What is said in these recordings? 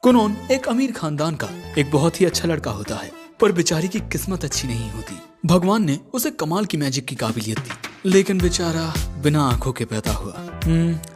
कुनोन एक अमीर खानदान का एक बहुत ही अच्छा लड़का होता है, पर बेचारी की किस्मत अच्छी नहीं होती। भगवान ने उसे कमाल की मैजिक की काबिलियत दी, लेकिन बेचारा बिना आंखों के पैदा हुआ।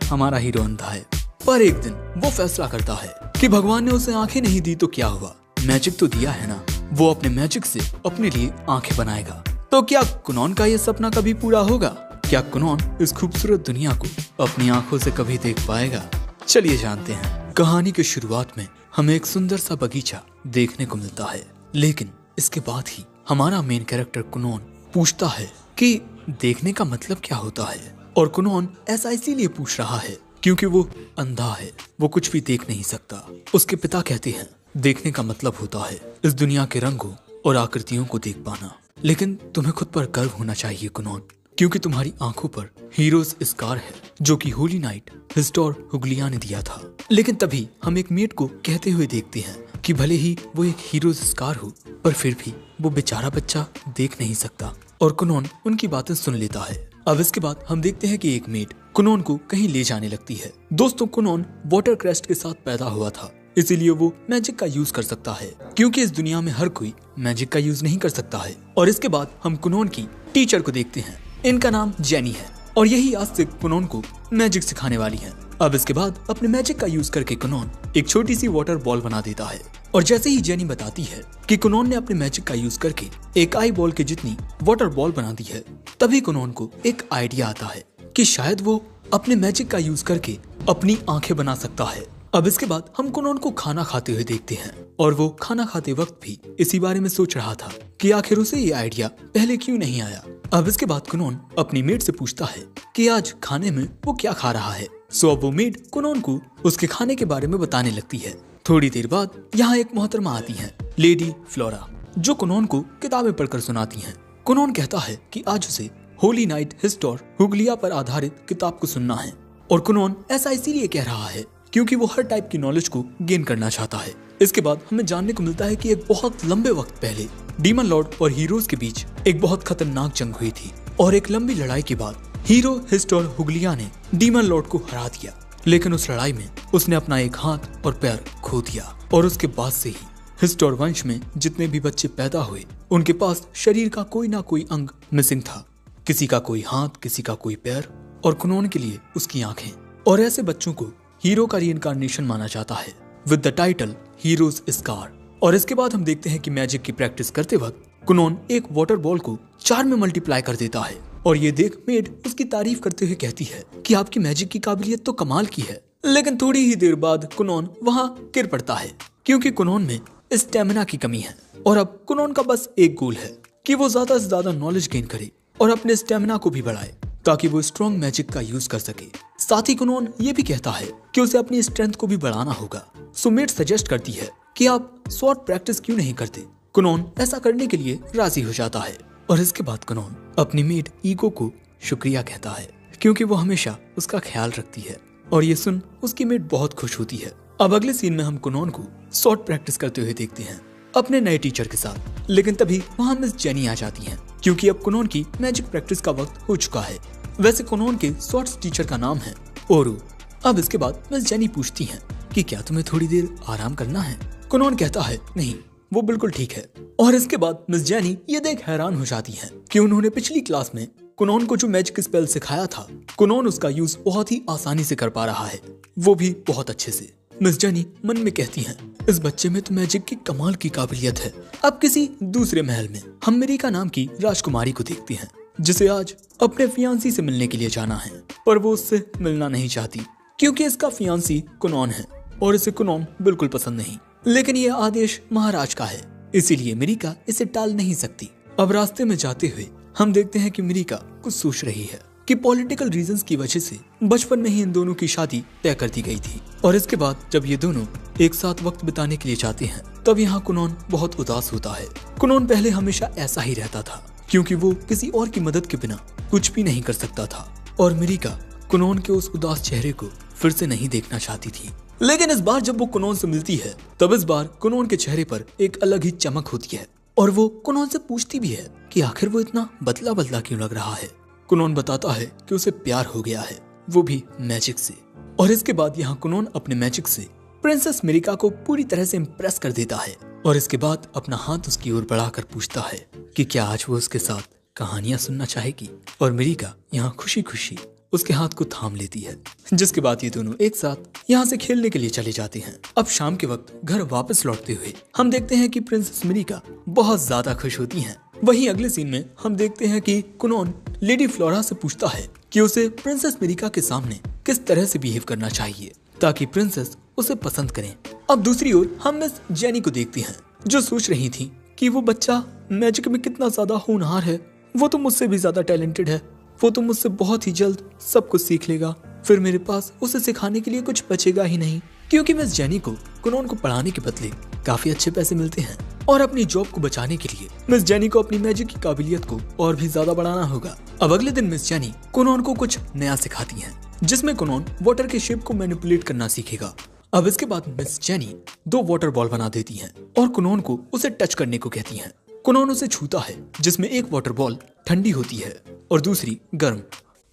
हमारा हीरो अंधा है। पर एक दिन वो फैसला करता है कि भगवान ने उसे आंखें नहीं दी तो क्या हुआ, मैजिक तो दिया है ना। वो अपने मैजिक से अपने लिए आंखें बनाएगा। तो क्या कुनोन का ये सपना कभी पूरा होगा? क्या कुनोन इस खूबसूरत दुनिया को अपनी आंखों से कभी देख पाएगा? चलिए जानते हैं। कहानी की शुरुआत में हमें एक सुंदर सा बगीचा देखने को मिलता है, लेकिन इसके बाद ही हमारा मेन कैरेक्टर कुनोन पूछता है कि देखने का मतलब क्या होता है। और कुनोन ऐसा इसीलिए पूछ रहा है क्योंकि वो अंधा है, वो कुछ भी देख नहीं सकता। उसके पिता कहते हैं देखने का मतलब होता है इस दुनिया के रंगों और आकृतियों को देख पाना। लेकिन तुम्हें खुद पर गर्व होना चाहिए कुनोन, क्योंकि तुम्हारी आंखों पर हीरोज स्कार है जो कि होली नाइट हिस्टोर हुगलिया ने दिया था। लेकिन तभी हम एक मेट को कहते हुए देखते हैं कि भले ही वो एक हीरोज स्कार हो, पर फिर भी वो बेचारा बच्चा देख नहीं सकता। और कुनोन उनकी बातें सुन लेता है। अब इसके बाद हम देखते हैं कि एक मेट कुनोन को कहीं ले जाने लगती है। दोस्तों, कुनोन वाटर क्रेस्ट के साथ पैदा हुआ था, इसीलिए वो मैजिक का यूज कर सकता है, क्योंकि इस दुनिया में हर कोई मैजिक का यूज नहीं कर सकता है। और इसके बाद हम कुनोन की टीचर को देखते हैं। इनका नाम जेनी है और यही आज से कुनोन को मैजिक सिखाने वाली है। अब इसके बाद अपने मैजिक का यूज करके कुनोन एक छोटी सी वाटर बॉल बना देता है। और जैसे ही जेनी बताती है कि कुनोन ने अपने मैजिक का यूज करके एक आई बॉल के जितनी वाटर बॉल बना दी है, तभी कुनोन को एक आइडिया आता है कि शायद वो अपने मैजिक का यूज करके अपनी आंखें बना सकता है। अब इसके बाद हम कुनोन को खाना खाते हुए देखते हैं और वो खाना खाते वक्त भी इसी बारे में सोच रहा था कि आखिर उसे ये आइडिया पहले क्यों नहीं आया। अब इसके बाद कुनोन अपनी मेट से पूछता है कि आज खाने में वो क्या खा रहा है। सो अब वो मेट कुनोन को उसके खाने के बारे में बताने लगती है। थोड़ी देर बाद यहाँ एक मोहतरमा आती है, लेडी फ्लोरा, जो कुनोन को किताबें पढ़कर सुनाती हैं। कुनोन कहता है कि आज उसे होली नाइट हिस्टोर हुगलिया पर आधारित किताब को सुनना है। और कुनोन ऐसा इसीलिए कह रहा है क्योंकि वो हर टाइप की नॉलेज को गेन करना चाहता है। इसके बाद हमें जानने को मिलता है कि एक बहुत लंबे वक्त पहले डीमन लॉर्ड और हीरोज के बीच एक बहुत खतरनाक जंग हुई थी। और एक लंबी लड़ाई के बाद हीरो हिस्टोर हुगलिया ने डीमन लॉर्ड को हरा दिया, लेकिन उस लड़ाई में उसने अपना एक हाथ और पैर खो दिया। और उसके बाद से ही हिस्टोर वंश में जितने भी बच्चे पैदा हुए, उनके पास शरीर का कोई ना कोई अंग मिसिंग था। किसी का कोई हाथ, किसी का कोई पैर, और कुनोन के लिए उसकी आंखें। और ऐसे बच्चों को हीरो का रीइंकार्नेशन माना जाता है with the title heroes scar. और इसके बाद हम देखते हैं कि मैजिक की प्रैक्टिस करते वक्त कुनोन एक वाटर बॉल को 4 में मल्टीप्लाई कर देता है। और ये देख मेड उसकी तारीफ करते हुए कहती है कि आपकी मैजिक की काबिलियत तो कमाल की है। लेकिन थोड़ी ही देर बाद कुनोन वहाँ गिर पड़ता है, क्योंकि कुनोन में स्टेमिना की कमी है। और अब कुनोन का बस एक गोल है कि वो ज्यादा से ज्यादा नॉलेज गेन करे और अपने स्टेमिना को भी बढ़ाए, ताकि वो स्ट्रॉन्ग मैजिक का यूज कर सके। साथ ही कुनोन ये भी कहता है कि उसे अपनी स्ट्रेंथ को भी बढ़ाना होगा। सो मेट सजेस्ट करती है कि आप स्वॉर्ड प्रैक्टिस क्यों नहीं करते। कुनोन ऐसा करने के लिए राजी हो जाता है। और इसके बाद कुनोन अपनी मेट ईगो को शुक्रिया कहता है, क्योंकि वो हमेशा उसका ख्याल रखती है। और ये सुन उसकी मेट बहुत खुश होती है। अब अगले सीन में हम कुनोन को स्वॉर्ड प्रैक्टिस करते हुए देखते हैं अपने नए टीचर के साथ। लेकिन तभी वहाँ मिस जेनी आ जाती है, क्योंकि अब कुनोन की मैजिक प्रैक्टिस का वक्त हो चुका है। वैसे कुनोन के स्वॉर्ड्स टीचर का नाम है ओरू। अब इसके बाद मिस जेनी पूछती हैं कि क्या तुम्हें थोड़ी देर आराम करना है। कुनोन कहता है नहीं, वो बिल्कुल ठीक है। और इसके बाद मिस जेनी ये देख हैरान हो जाती है कि उन्होंने पिछली क्लास में कुनोन को जो मैजिक स्पेल सिखाया था, कुनोन उसका यूज बहुत ही आसानी से कर पा रहा है, वो भी बहुत अच्छे से। मिस जेनी मन में कहती हैं, इस बच्चे में तो मैजिक की कमाल की काबिलियत है। अब किसी दूसरे महल में हम मिरिका नाम की राजकुमारी को देखते हैं, जिसे आज अपने फियांसी से मिलने के लिए जाना है। पर वो उससे मिलना नहीं चाहती, क्योंकि इसका फियांसी कुनोन है और इसे कुनोन बिल्कुल पसंद नहीं। लेकिन ये आदेश महाराज का है, इसीलिए मिरिका इसे टाल नहीं सकती। अब रास्ते में जाते हुए हम देखते हैं कि मिरिका कुछ सोच रही है कि पॉलिटिकल रीजंस की वजह से बचपन में ही इन दोनों की शादी तय कर दी गई थी। और इसके बाद जब ये दोनों एक साथ वक्त बिताने के लिए जाते हैं, तब यहाँ कुनोन बहुत उदास होता है। कुनोन पहले हमेशा ऐसा ही रहता था, क्योंकि वो किसी और की मदद के बिना कुछ भी नहीं कर सकता था। और मिरिका कुनोन के उस उदास चेहरे को फिर से नहीं देखना चाहती थी। लेकिन इस बार जब वो कुनोन से मिलती है, तब इस बार कुनोन के चेहरे पर एक अलग ही चमक होती है। और वो कुनोन से पूछती भी है कि आखिर वो इतना बदला बदला क्यों लग रहा है। कुनोन बताता है कि उसे प्यार हो गया है, वो भी मैजिक से। और इसके बाद यहाँ कुनोन अपने मैजिक से प्रिंसेस मिरिका को पूरी तरह से इम्प्रेस कर देता है और इसके बाद अपना हाथ उसकी ओर बढ़ाकर पूछता है कि क्या आज वो उसके साथ कहानियां सुनना चाहेगी। और मिरिका यहाँ खुशी खुशी उसके हाथ को थाम लेती है, जिसके बाद ये दोनों एक साथ यहाँ से खेलने के लिए चले जाते हैं। अब शाम के वक्त घर वापस लौटते हुए हम देखते हैं कि प्रिंसेस मिरिका बहुत ज्यादा खुश होती हैं। वहीं अगले सीन में हम देखते हैं कि कुनोन लेडी फ्लोरा से पूछता है कि उसे प्रिंसेस मिरिका के सामने किस तरह से बिहेव करना चाहिए ताकि प्रिंसेस उसे पसंद करें। अब दूसरी ओर हम मिस जेनी को देखते हैं जो सोच रही थी कि वो बच्चा मैजिक में कितना ज्यादा होनहार है, वो तो मुझसे भी ज्यादा टैलेंटेड है, वो तो मुझसे बहुत ही जल्द सब कुछ सीख लेगा, फिर मेरे पास उसे सिखाने के लिए कुछ बचेगा ही नहीं। क्योंकि मिस जेनी को कुनोन को पढ़ाने के बदले काफी अच्छे पैसे मिलते हैं और अपनी जॉब को बचाने के लिए मिस जेनी को अपनी मैजिक की काबिलियत को और भी ज्यादा बढ़ाना होगा। अब अगले दिन मिस जेनी कुनोन को कुछ नया सिखाती हैं, जिसमें कुनोन वाटर के शेप को मैनिपुलेट करना सीखेगा। अब इसके बाद मिस जेनी 2 वाटर बॉल बना देती हैं और कुनोन को उसे टच करने को कहती हैं। कुनोन उसे छूता है, जिसमें एक वाटर बॉल ठंडी होती है और दूसरी गर्म।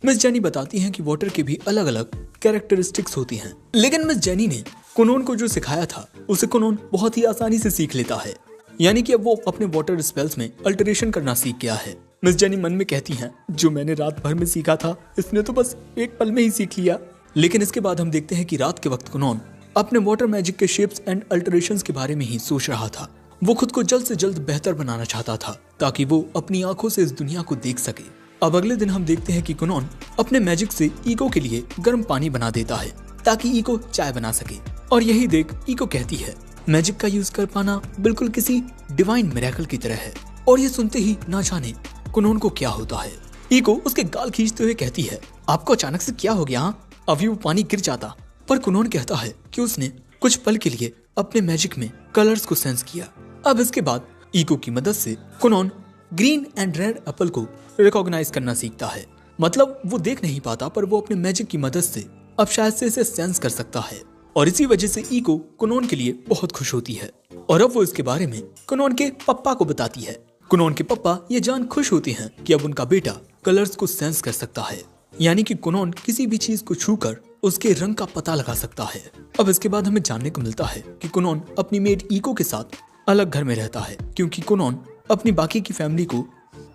मिस जेनी बताती हैं कि वाटर के भी अलग अलग कैरेक्टरिस्टिक्स होती हैं, लेकिन मिस जेनी ने कुनोन को जो सिखाया था उसे कुनोन बहुत ही आसानी से सीख लेता है, यानी कि अब वो अपने वाटर स्पेल्स में अल्टरेशन करना सीख गया है। मिस जेनी मन में कहती हैं, जो मैंने रात भर में सीखा था इसने तो बस एक पल में ही सीख लिया। लेकिन इसके बाद हम देखते हैं कि रात के वक्त कुनोन अपने वाटर मैजिक के शेप्स एंड अल्टरेशंस के बारे में ही सोच रहा था। वो खुद को जल्द से जल्द बेहतर बनाना चाहता था ताकि वो अपनी आंखों से इस दुनिया को देख सके। अब अगले दिन हम देखते हैं कि कुनोन अपने मैजिक से ईको के लिए गर्म पानी बना देता है ताकि ईको चाय बना सके। और यही देख ईको कहती है, मैजिक का यूज कर पाना बिल्कुल किसी डिवाइन मिरेकल की तरह है। और ये सुनते ही ना जाने कुनोन को क्या होता है। ईको उसके गाल खींचते हुए कहती है, आपको अचानक से क्या हो गया? अभी वो पानी गिर जाता। पर कुनोन कहता है कि उसने कुछ पल के लिए अपने मैजिक में कलर्स को सेंस किया। अब इसके बाद ईको की मदद से कुनोन ग्रीन एंड रेड एप्पल को रिकॉग्नाइज करना सीखता है। मतलब वो देख नहीं पाता, पर वो अपने मैजिक की मदद से अब शायद से इसे सेंस कर सकता है। और इसी वजह से ईको कुनोन के लिए बहुत खुश होती है और अब वो इसके बारे में कुनोन के पप्पा को बताती है। कुनोन के पप्पा ये जान खुश होते हैं कि अब उनका बेटा कलर्स को सेंस कर सकता है, यानी कि कुनोन किसी भी चीज को छूकर उसके रंग का पता लगा सकता है। अब इसके बाद हमें जानने को मिलता है कि कुनोन अपनी मेड ईको के साथ अलग घर में रहता है, क्योंकि कुनोन अपनी बाकी की फैमिली को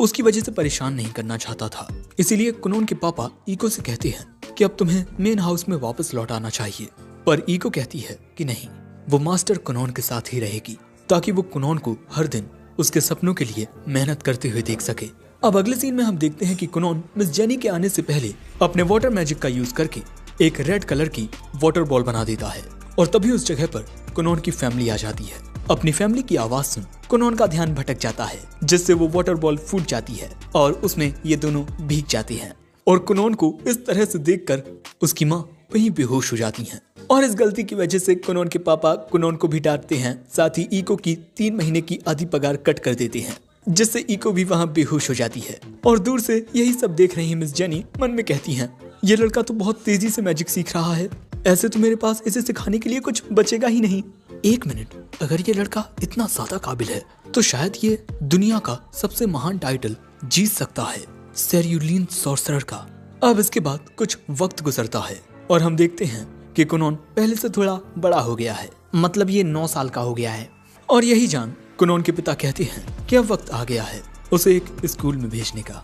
उसकी वजह से परेशान नहीं करना चाहता था। इसीलिए कुनोन के पापा ईको से कहते हैं कि अब तुम्हें मेन हाउस में वापस लौट आना चाहिए। पर ईको कहती है कि नहीं, वो मास्टर कुनोन के साथ ही रहेगी ताकि वो कुनोन को हर दिन उसके सपनों के लिए मेहनत करते हुए देख सके। अब अगले सीन में हम देखते हैं कि कुनोन मिस जेनी के आने से पहले अपने वाटर मैजिक का यूज करके एक रेड कलर की वाटर बॉल बना देता है और तभी उस जगह पर कुनोन की फैमिली आ जाती है। अपनी फैमिली की आवाज सुन कुनोन का ध्यान भटक जाता है, जिससे वो वाटर बॉल फूट जाती है और उसमें ये दोनों भीग जाते हैं। और कुनोन को इस तरह से देखकर उसकी माँ वहीं बेहोश हो जाती हैं। और इस गलती की वजह से कुनोन के पापा कुनोन को भी डांटते हैं, साथ ही ईको की 3 महीने की आधी पगार कट कर देते हैं, जिससे ईको भी वहाँ बेहोश हो जाती है। और दूर से यही सब देख रही मिस जेनी मन में कहती हैं, ये लड़का तो बहुत तेजी से मैजिक सीख रहा है, ऐसे तो मेरे पास इसे सिखाने के लिए कुछ बचेगा ही नहीं। 1 मिनट, अगर ये लड़का इतना ज्यादा काबिल है तो शायद ये दुनिया का सबसे महान टाइटल जीत सकता है, सेर्युलिन सॉर्सरर का। अब इसके बाद कुछ वक्त गुजरता है और हम देखते हैं कि कुनोन पहले से थोड़ा बड़ा हो गया है, मतलब ये 9 साल का हो गया है। और यही जान कुनोन के पिता कहते हैं कि अब वक्त आ गया है उसे एक स्कूल में भेजने का।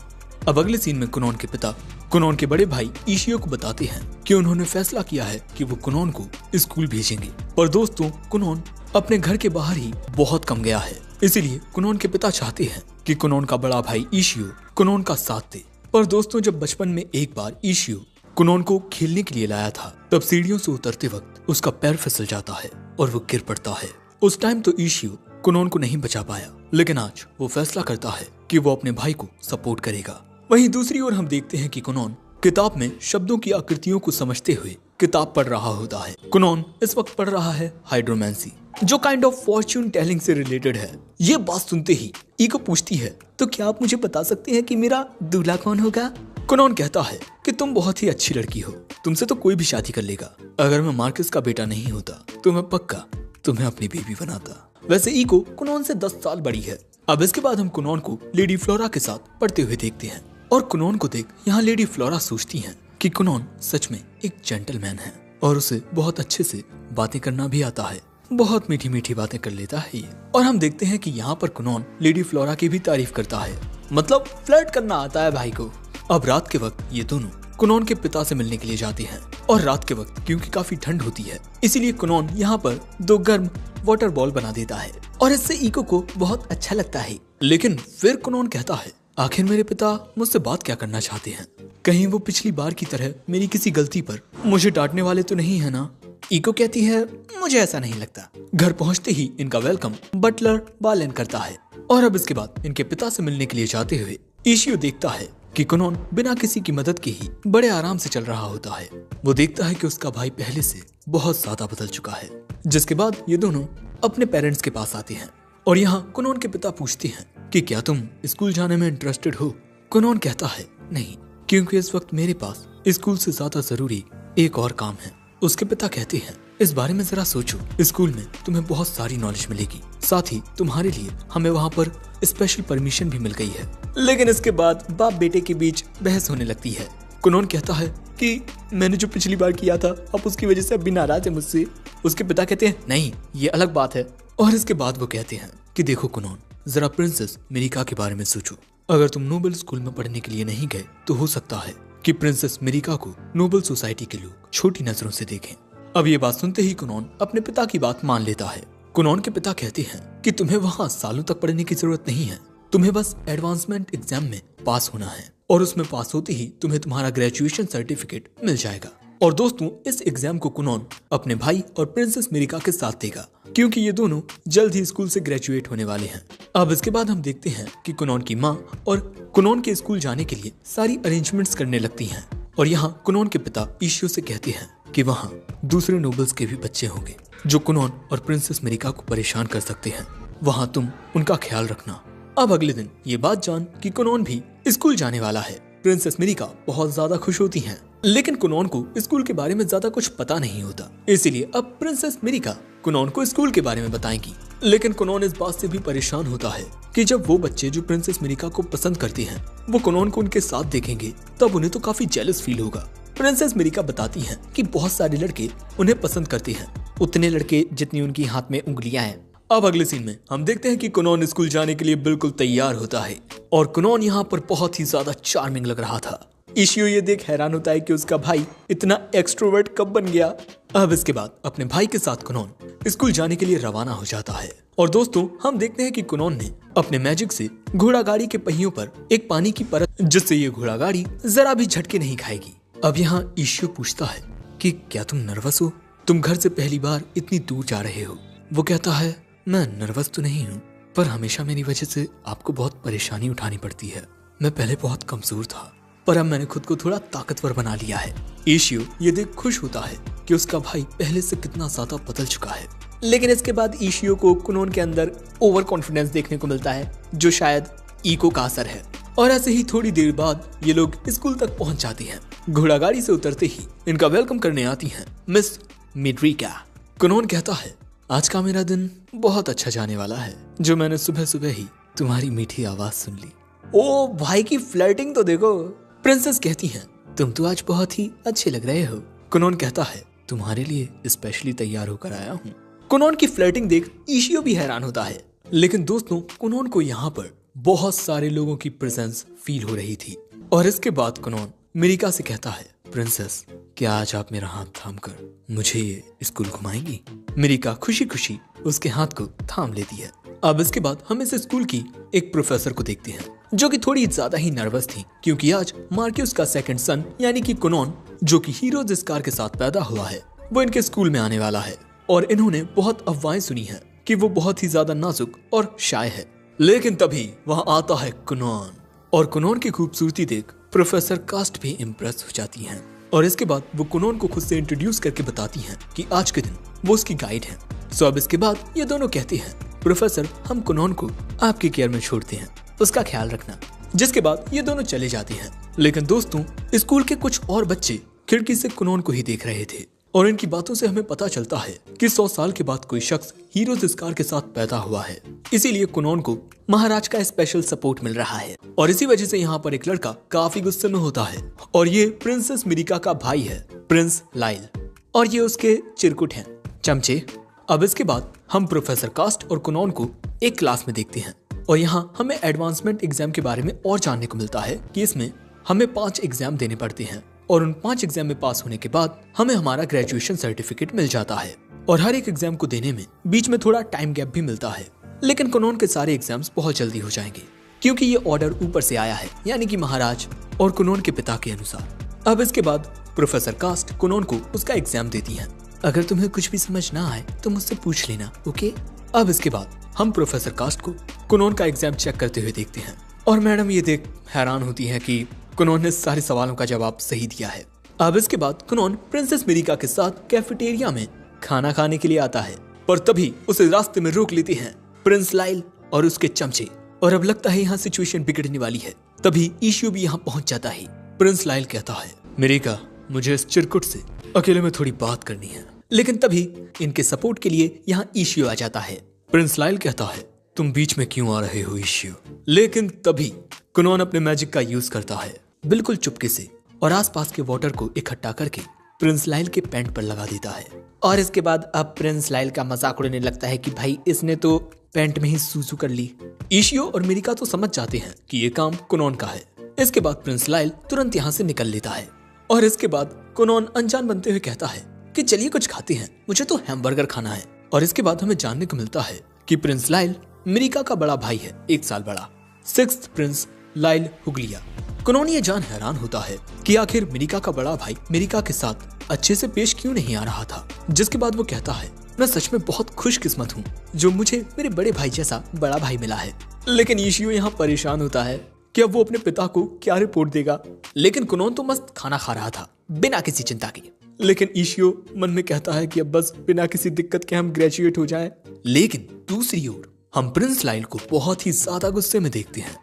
अब अगले सीन में कुनोन के पिता कुनोन के बड़े भाई इशियो को बताते हैं कि उन्होंने फैसला किया है कि वो कुनोन को स्कूल भेजेंगे। पर दोस्तों, कुनोन अपने घर के बाहर ही बहुत कम गया है, इसीलिए कुनोन के पिता चाहते हैं कि कुनोन का बड़ा भाई इशियो कुनोन का साथ दे। पर दोस्तों, जब बचपन में एक बार इशियो कुनोन को खेलने के लिए लाया था, तब सीढ़ियों से उतरते वक्त उसका पैर फिसल जाता है और वो गिर पड़ता है। उस टाइम तो इशियो कुनोन को नहीं बचा पाया, लेकिन आज वो फैसला करता है कि वो अपने भाई को सपोर्ट करेगा। वहीं दूसरी ओर हम देखते हैं कि कुनोन किताब में शब्दों की आकृतियों को समझते हुए किताब पढ़ रहा होता है। कुनोन इस वक्त पढ़ रहा है हाइड्रोमैंसी, जो काइंड ऑफ फॉर्च्यून टेलिंग से रिलेटेड है। ये बात सुनते ही ईको पूछती है, तो क्या आप मुझे बता सकते हैं कि मेरा दूल्हा कौन होगा? कुनोन कहता है कि तुम बहुत ही अच्छी लड़की हो, तुमसे तो कोई भी शादी कर लेगा। अगर मैं मार्कस का बेटा नहीं होता तो मैं पक्का तुम्हें अपनी बेबी बनाता। वैसे ईको कुनोन से 10 साल बड़ी है। अब इसके बाद हम कुनोन को लेडी फ्लोरा के साथ पढ़ते हुए देखते हैं और कुनोन को देख यहाँ लेडी फ्लोरा सोचती हैं कि कुनोन सच में एक जेंटलमैन है और उसे बहुत अच्छे से बातें करना भी आता है। बहुत मीठी मीठी बातें कर लेता है ये। और हम देखते हैं कि यहाँ पर कुनोन लेडी फ्लोरा की भी तारीफ करता है, मतलब फ्लर्ट करना आता है भाई को। अब रात के वक्त ये दोनों कुनोन के पिता से मिलने के लिए जाते हैं और रात के वक्त क्योंकि काफी ठंड होती है इसीलिए कुनोन यहाँ पर 2 गर्म वाटर बॉल बना देता है और इससे ईको को बहुत अच्छा लगता है। लेकिन फिर कुनोन कहता है, आखिर मेरे पिता मुझसे बात क्या करना चाहते हैं? कहीं वो पिछली बार की तरह मेरी किसी गलती पर मुझे डांटने वाले तो नहीं है ना? ईको कहती है, मुझे ऐसा नहीं लगता। घर पहुंचते ही इनका वेलकम बटलर बालेन करता है और अब इसके बाद इनके पिता से मिलने के लिए जाते हुए इशियो देखता है कि कुनोन बिना किसी की मदद के ही बड़े आराम से चल रहा होता है। वो देखता है कि उसका भाई पहले से बहुत ज्यादा बदल चुका है। जिसके बाद ये दोनों अपने पेरेंट्स के पास आते हैं और यहाँ कुनोन के पिता पूछते हैं कि क्या तुम स्कूल जाने में इंटरेस्टेड हो? कुनोन कहता है, नहीं, क्योंकि इस वक्त मेरे पास स्कूल से ज्यादा जरूरी एक और काम है। उसके पिता कहते हैं, इस बारे में जरा सोचो, स्कूल में तुम्हें बहुत सारी नॉलेज मिलेगी, साथ ही तुम्हारे लिए हमें वहाँ पर स्पेशल परमिशन भी मिल गई है। लेकिन इसके बाद बाप बेटे के बीच बहस होने लगती है। कुनोन कहता है कि मैंने जो पिछली बार किया था अब उसकी वजह से अब भी नाराज है मुझसे। उसके पिता कहते हैं, नहीं, ये अलग बात है। और इसके बाद वो कहते हैं कि देखो कुनोन, जरा प्रिंसेस मिरिका के बारे में सोचो। अगर तुम नोबल स्कूल में पढ़ने के लिए नहीं गए तो हो सकता है कि प्रिंसेस मिरिका को नोबल सोसाइटी के लोग छोटी नजरों से देखें। अब ये बात सुनते ही कुनोन अपने पिता की बात मान लेता है। कुनोन के पिता कहते हैं कि तुम्हें वहाँ सालों तक पढ़ने की जरूरत नहीं है, तुम्हें बस एडवांसमेंट एग्जाम में पास होना है और उसमें पास होते ही तुम्हें तुम्हारा ग्रेजुएशन सर्टिफिकेट मिल जाएगा। और दोस्तों, इस एग्जाम को कुनोन अपने भाई और प्रिंसेस मिरिका के साथ देगा क्योंकि ये दोनों जल्द ही स्कूल से ग्रेजुएट होने वाले हैं। अब इसके बाद हम देखते हैं कि कुनोन की माँ और कुनोन के स्कूल जाने के लिए सारी अरेंजमेंट्स करने लगती हैं और यहाँ कुनोन के पिता इशियो से कहते हैं कि वहाँ दूसरे नोबल्स के भी बच्चे होंगे जो कुनोन और प्रिंसेस मिरिका को परेशान कर सकते हैं, वहाँ तुम उनका ख्याल रखना। अब अगले दिन ये बात जान कि कुनोन भी स्कूल जाने वाला है, प्रिंसेस मिरिका बहुत ज्यादा खुश होती हैं। लेकिन कुनोन को स्कूल के बारे में ज्यादा कुछ पता नहीं होता, इसलिए अब प्रिंसेस मिरिका कुनोन को स्कूल के बारे में बताएगी। लेकिन कुनोन इस बात से भी परेशान होता है कि जब वो बच्चे जो प्रिंसेस मिरिका को पसंद करते हैं वो कुनोन को उनके साथ देखेंगे तब उन्हें तो काफी जेलस फील होगा। प्रिंसेस मिरिका बताती हैं कि बहुत सारे लड़के उन्हें पसंद करते हैं, उतने लड़के जितनी उनकी हाथ में उंगलियां हैं। अब अगले सीन में हम देखते हैं कि कुनोन स्कूल जाने के लिए बिल्कुल तैयार होता है और कुनोन यहाँ पर बहुत ही ज्यादा चार्मिंग लग रहा था। इशियो ये देख हैरान होता है कि उसका भाई इतना एक्सट्रोवर्ट कब बन गया। अब इसके बाद अपने भाई के साथ कुनोन स्कूल जाने के लिए रवाना हो जाता है और दोस्तों, हम देखते हैं कि कुनोन ने अपने मैजिक से घोड़ा गाड़ी के पहियों पर एक पानी की परत, जिससे ये घोड़ा गाड़ी जरा भी झटके नहीं खाएगी। अब यहाँ इशियो पूछता है कि क्या तुम नर्वस हो? तुम घर से पहली बार इतनी दूर जा रहे हो। वो कहता है, मैं नर्वस तो नहीं हूँ, पर हमेशा मेरी वजह से आपको बहुत परेशानी उठानी पड़ती है। मैं पहले बहुत कमजोर था, पर अब मैंने खुद को थोड़ा ताकतवर बना लिया है। इशियो ये देख खुश होता है कि उसका भाई पहले से कितना ज्यादा बदल चुका है। लेकिन इसके बाद इशियो को कुनोन के अंदर ओवर कॉन्फिडेंस देखने को मिलता है, जो शायद ईको का असर है। और ऐसे ही थोड़ी देर बाद ये लोग स्कूल तक पहुंच जाते हैं। घोड़ा गाड़ी से उतरते ही इनका वेलकम करने आती हैं मिस मिरिका। कुनोन कहता है, आज का मेरा दिन बहुत अच्छा जाने वाला है, जो मैंने सुबह सुबह ही तुम्हारी मीठी आवाज सुन ली। ओ भाई की फ्लर्टिंग तो देखो। प्रिंसेस कहती हैं, तुम तो आज बहुत ही अच्छे लग रहे हो। कुनोन कहता है, तुम्हारे लिए स्पेशली तैयार होकर आया हूँ। कुनोन की फ्लर्टिंग देख इशियो भी हैरान होता है। लेकिन दोस्तों, कुनोन को यहाँ पर बहुत सारे लोगों की प्रेजेंस फील हो रही थी और इसके बाद कुनोन मिरिका से कहता है, प्रिंसेस, क्या आज आप मेरा हाथ थामकर मुझे ये स्कूल घुमाएंगी? मिरिका खुशी खुशी उसके हाथ को थाम लेती है। अब इसके बाद हम इस स्कूल की एक प्रोफेसर को देखते हैं जो कि थोड़ी ज्यादा ही नर्वस थी क्योंकि आज मार्क्यूस का सेकंड सन यानी कि कुनोन, जो कि हीरोज स्कार के साथ पैदा हुआ है, वो इनके स्कूल में आने वाला है और इन्होंने बहुत अफवाहें सुनी है कि वो बहुत ही ज्यादा नाजुक और शाय है। लेकिन तभी वहाँ आता है कुनोन और कुनोन की खूबसूरती देख प्रोफेसर कास्ट भी इम्प्रेस हो जाती हैं और इसके बाद वो कुनोन को खुद से इंट्रोड्यूस करके बताती हैं कि आज के दिन वो उसकी गाइड हैं। सो अब इसके बाद ये दोनों कहते हैं, प्रोफेसर, हम कुनोन को आपकी केयर में छोड़ते हैं, उसका ख्याल रखना। जिसके बाद ये दोनों चले जाते हैं। लेकिन दोस्तों, स्कूल के कुछ और बच्चे खिड़की से कुनोन को ही देख रहे थे और इनकी बातों से हमें पता चलता है कि 100 साल के बाद कोई शख्स हीरोज स्कार के साथ पैदा हुआ है, इसीलिए कुनोन को महाराज का स्पेशल सपोर्ट मिल रहा है। और इसी वजह से यहाँ पर एक लड़का काफी गुस्से में होता है और ये प्रिंसेस मिरिका का भाई है, प्रिंस लाइल। और ये उसके चिरकुट हैं, चमचे। अब इसके बाद हम प्रोफेसर कास्ट और कुनॉन को एक क्लास में देखते हैं और यहाँ हमें एडवांसमेंट एग्जाम के बारे में और जानने को मिलता है कि इसमें हमें 5 एग्जाम देने पड़ते हैं और उन 5 एग्जाम में पास होने के बाद हमें हमारा ग्रेजुएशन सर्टिफिकेट मिल जाता है। और हर एक एग्जाम को देने में बीच में थोड़ा टाइम गैप भी मिलता है, लेकिन कुनॉन के सारे एग्जाम्स बहुत जल्दी हो जाएंगे क्योंकि ये ऑर्डर ऊपर से आया है, यानी कि महाराज और कुनॉन के पिता के अनुसार। अब इसके बाद प्रोफेसर कास्ट कुनॉन को उसका एग्जाम देती है। अगर तुम्हें कुछ भी समझ ना आए तो मुझसे पूछ लेना, ओके? अब इसके बाद हम प्रोफेसर कास्ट को कुनॉन का एग्जाम चेक करते हुए देखते हैं और मैडम ये देख हैरान होती है कि कुनॉन ने सारे सवालों का जवाब सही दिया है। अब इसके बाद कुनॉन प्रिंसेस मिरिका के साथ कैफेटेरिया में खाना खाने के लिए आता है, पर तभी उसे रास्ते में रोक लेते हैं प्रिंस लाइल और उसके चमचे। और अब लगता है यहाँ सिचुएशन बिगड़ने वाली है। तभी इशियो भी यहाँ पहुंच जाता है। प्रिंस लाइल कहता है, मिरिका मुझे इस चिरकुट से अकेले में थोड़ी बात करनी है। लेकिन तभी इनके सपोर्ट के लिए यहाँ इशियो आ जाता है। प्रिंस लाइल कहता है, तुम बीच में क्यों आ रहे हो इशियो? लेकिन तभी कुनॉन अपने मैजिक का यूज करता है बिल्कुल चुपके से और आसपास के वाटर को इकट्ठा करके प्रिंस लाइल के पैंट पर लगा देता है। और इसके बाद अब प्रिंस लाइल का मजाक उड़ाने लगता है कि भाई इसने तो पैंट में ही सूसू कर ली। इशियो और मिरिका तो समझ जाते हैं कि ये काम कुनॉन का है। इसके बाद प्रिंस लाइल तुरंत यहाँ से निकल लेता है और इसके बाद कुनॉन अनजान बनते हुए कहता है कि चलिए कुछ खाते हैं, मुझे तो हैमबर्गर खाना है। और इसके बाद हमें जानने को मिलता है कि प्रिंस लाइल मिरिका का बड़ा भाई है, 1 साल बड़ा, 6th प्रिंस लाइल हुगलिया। कुनॉन ये जान हैरान होता है कि आखिर मिरिका का बड़ा भाई मिरिका के साथ अच्छे से पेश क्यों नहीं आ रहा था। जिसके बाद वो कहता है, मैं सच में बहुत खुशकिस्मत हूँ जो मुझे मेरे बड़े भाई जैसा बड़ा भाई मिला है। लेकिन इशियो यहाँ परेशान होता है कि अब वो अपने पिता को क्या रिपोर्ट देगा। लेकिन कुनॉन तो मस्त खाना खा रहा था बिना किसी चिंता के। लेकिन इशियो मन में कहता है कि अब बस बिना किसी दिक्कत के हम ग्रेजुएट हो जाएं। लेकिन दूसरी ओर हम प्रिंस लाइल को बहुत ही ज्यादा गुस्से में देखते हैं।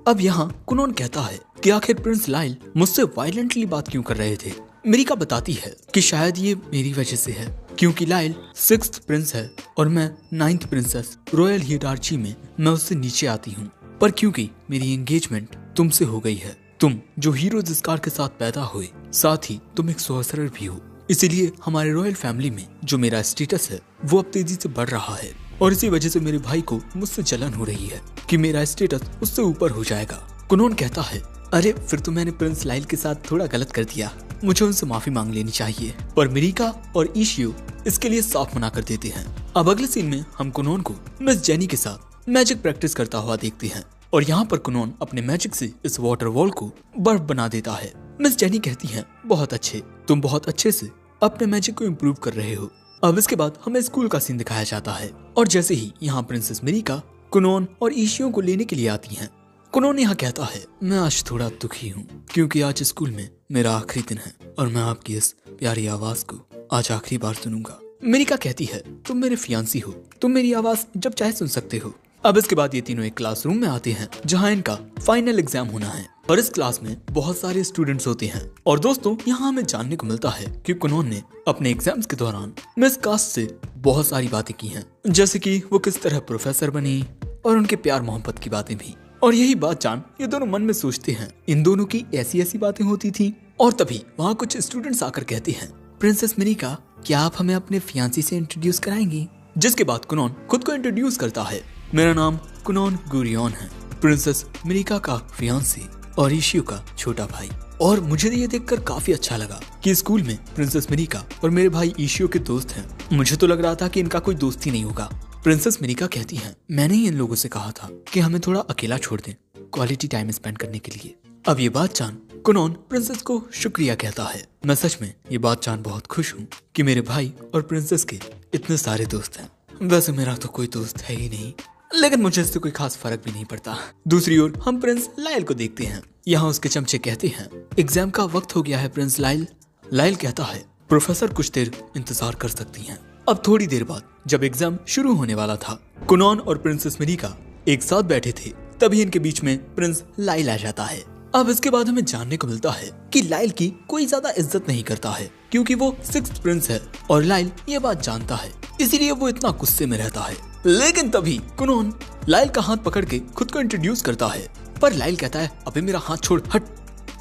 अब यहाँ कुनॉन कहता है कि आखिर प्रिंस लाइल मुझसे वायलेंटली बात क्यों कर रहे थे। मिरिका बताती है कि शायद ये मेरी वजह से है क्योंकि लाइल 6th प्रिंस है और मैं 9th प्रिंसेस रॉयल हियरार्ची में मैं उससे नीचे आती हूँ। पर क्योंकि मेरी एंगेजमेंट तुमसे हो गई है, तुम जो हीरो जिस्कार के साथ पैदा हुए, साथ ही तुम एक सॉर्सरर भी हो, इसीलिए हमारे रॉयल फैमिली में जो मेरा स्टेटस है वो अब तेजी से बढ़ रहा है और इसी वजह से मेरे भाई को मुझसे जलन हो रही है कि मेरा स्टेटस उससे ऊपर हो जाएगा। कुनॉन कहता है, अरे फिर तो मैंने प्रिंस लाइल के साथ थोड़ा गलत कर दिया, मुझे उनसे माफी मांग लेनी चाहिए। पर मिरिका और इशियो इसके लिए साफ मना कर देते हैं। अब अगले सीन में हम कुनॉन को मिस जेनी के साथ मैजिक प्रैक्टिस करता हुआ देखते हैं और यहाँ पर कुनॉन अपने मैजिक से इस वाटर वॉल को बर्फ बना देता है। मिस जेनी कहती है, बहुत अच्छे, तुम बहुत अच्छे से अपने मैजिक को इम्प्रूव कर रहे हो। अब इसके बाद हमें स्कूल का सीन दिखाया जाता है और जैसे ही यहाँ प्रिंसेस मिरिका कुनॉन और इशियो को लेने के लिए आती हैं, कुनॉन यहाँ कहता है, मैं आज थोड़ा दुखी हूँ क्योंकि आज स्कूल में मेरा आखिरी दिन है और मैं आपकी इस प्यारी आवाज को आज आखिरी बार सुनूंगा। मिरिका कहती है, तुम मेरे फियांसी हो, तुम मेरी आवाज जब चाहे सुन सकते हो। अब इसके बाद ये तीनों एक क्लासरूम में आते हैं जहाँ इनका फाइनल एग्जाम होना है और इस क्लास में बहुत सारे स्टूडेंट्स होते हैं। और दोस्तों यहाँ हमें जानने को मिलता है कि कुनॉन ने अपने एग्जाम्स के दौरान मिस कास्ट से बहुत सारी बातें की हैं, जैसे कि वो किस तरह प्रोफेसर बनी और उनके प्यार मोहब्बत की बातें भी। और यही बात जान ये दोनों मन में सोचते हैं इन दोनों की ऐसी ऐसी बातें होती थी। और तभी वहाँ कुछ स्टूडेंट्स आकर कहते हैं, प्रिंसेस मिरिका क्या आप हमें अपने फियांसी से इंट्रोड्यूस कराएंगी? जिसके बाद कुनॉन खुद को इंट्रोड्यूस करता है, मेरा नाम कुनॉन गुरियन है, प्रिंसेस मिरिका का फियांसी और इशियो का छोटा भाई। और मुझे ये देखकर काफी अच्छा लगा कि स्कूल में प्रिंसेस मिरिका और मेरे भाई इशियो के दोस्त हैं। मुझे तो लग रहा था कि इनका कोई दोस्त ही नहीं होगा। प्रिंसेस मिरिका कहती हैं, मैंने ही इन लोगों से कहा था कि हमें थोड़ा अकेला छोड़ दें क्वालिटी टाइम स्पेंड करने के लिए। अब ये बात जान कुनॉन प्रिंसेस को शुक्रिया कहता है। मैं सच में ये बात जान बहुत खुश हूँ कि मेरे भाई और प्रिंसेस के इतने सारे दोस्त हैं। वैसे मेरा तो कोई दोस्त है ही नहीं, लेकिन मुझे इससे कोई खास फर्क भी नहीं पड़ता। दूसरी ओर हम प्रिंस लाइल को देखते हैं। यहाँ उसके चमचे कहते हैं, एग्जाम का वक्त हो गया है प्रिंस लाइल। लाइल कहता है, प्रोफेसर कुछ देर इंतजार कर सकती हैं। अब थोड़ी देर बाद जब एग्जाम शुरू होने वाला था, कुनॉन और प्रिंसेस मिरिका एक साथ बैठे थे, तभी इनके बीच में प्रिंस लाइल आ जाता है। अब इसके बाद हमें जानने को मिलता है कि लाइल की कोई ज्यादा इज्जत नहीं करता है क्योंकि वो 6th प्रिंस है और लाइल ये बात जानता है, इसीलिए वो इतना गुस्से में रहता है। लेकिन तभी कुनॉन लाइल का हाथ पकड़ के खुद को इंट्रोड्यूस करता है, पर लाइल कहता है, अबे मेरा हाथ छोड़, हट।